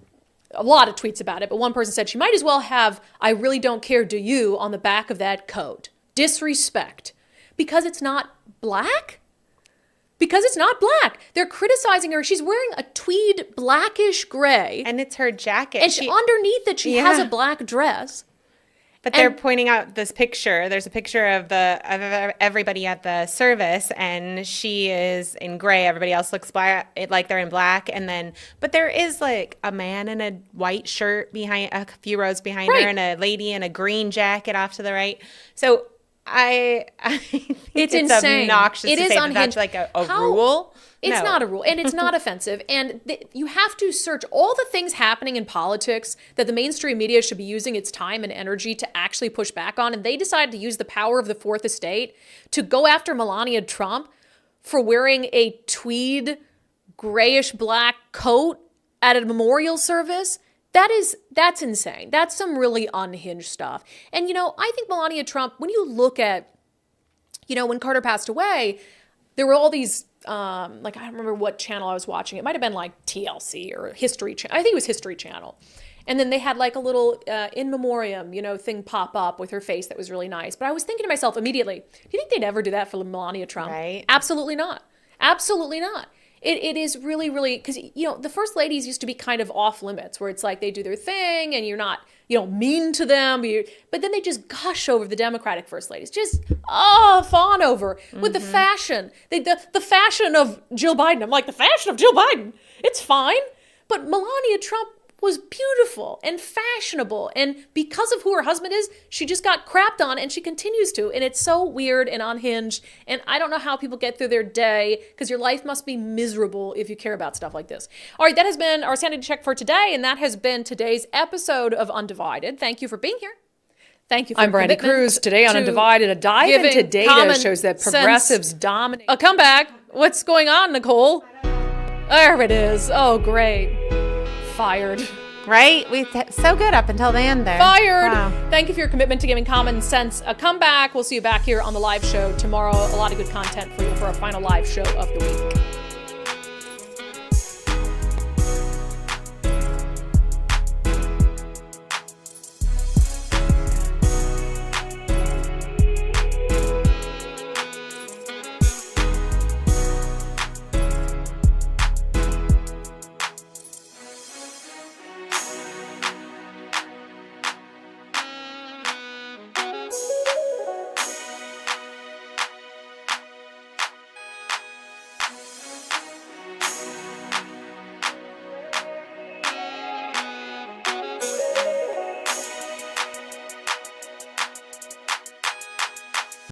[SPEAKER 1] lot of tweets about it, but one person said she might as well have "I really don't care, do you" on the back of that coat. Disrespect. Because it's not black? Because it's not black. They're criticizing her. She's wearing a tweed blackish gray.
[SPEAKER 2] And it's her jacket.
[SPEAKER 1] And underneath it, she has a black dress.
[SPEAKER 2] But they're pointing out this picture. There's a picture of everybody at the service, and she is in gray. Everybody else looks black, like they're in black. But there is like a man in a white shirt behind, a few rows behind her, and a lady in a green jacket off to the right. So I think it's
[SPEAKER 1] insane.
[SPEAKER 2] Obnoxious
[SPEAKER 1] it
[SPEAKER 2] to
[SPEAKER 1] is
[SPEAKER 2] say
[SPEAKER 1] unhinged.
[SPEAKER 2] that's like a rule.
[SPEAKER 1] It's not a rule, and it's not offensive. And you have to search all the things happening in politics that the mainstream media should be using its time and energy to actually push back on. And they decided to use the power of the Fourth Estate to go after Melania Trump for wearing a tweed grayish black coat at a memorial service. That's insane. That's some really unhinged stuff. And, I think Melania Trump, when you look at, when Carter passed away, there were all these, I don't remember what channel I was watching. It might have been like TLC or History Channel. I think it was History Channel. And then they had like a little in memoriam, thing pop up with her face that was really nice. But I was thinking to myself immediately, do you think they'd ever do that for Melania Trump?
[SPEAKER 2] Right.
[SPEAKER 1] Absolutely not. Absolutely not. It is really, really, because, the first ladies used to be kind of off limits, where it's like they do their thing and you're not, mean to them. But then they just gush over the Democratic first ladies. Just, fawn over with the fashion. The fashion of Jill Biden. I'm like, the fashion of Jill Biden? It's fine. But Melania Trump was beautiful and fashionable. And because of who her husband is, she just got crapped on, and she continues to. And it's so weird and unhinged. And I don't know how people get through their day, because your life must be miserable if you care about stuff like this. All right, that has been our sanity check for today. And that has been today's episode of Undivided. Thank you for being here. Thank you for
[SPEAKER 6] I'm Brandi Kruse. Today on Undivided, a dive into data shows that progressives dominate.
[SPEAKER 1] A comeback. What's going on, Nicole? There it is. Oh, great. Fired.
[SPEAKER 2] Right? So good up until the end there.
[SPEAKER 1] Fired.
[SPEAKER 2] Wow.
[SPEAKER 1] Thank you for your commitment to giving common sense a comeback. We'll see you back here on the live show tomorrow. A lot of good content for you for our final live show of the week.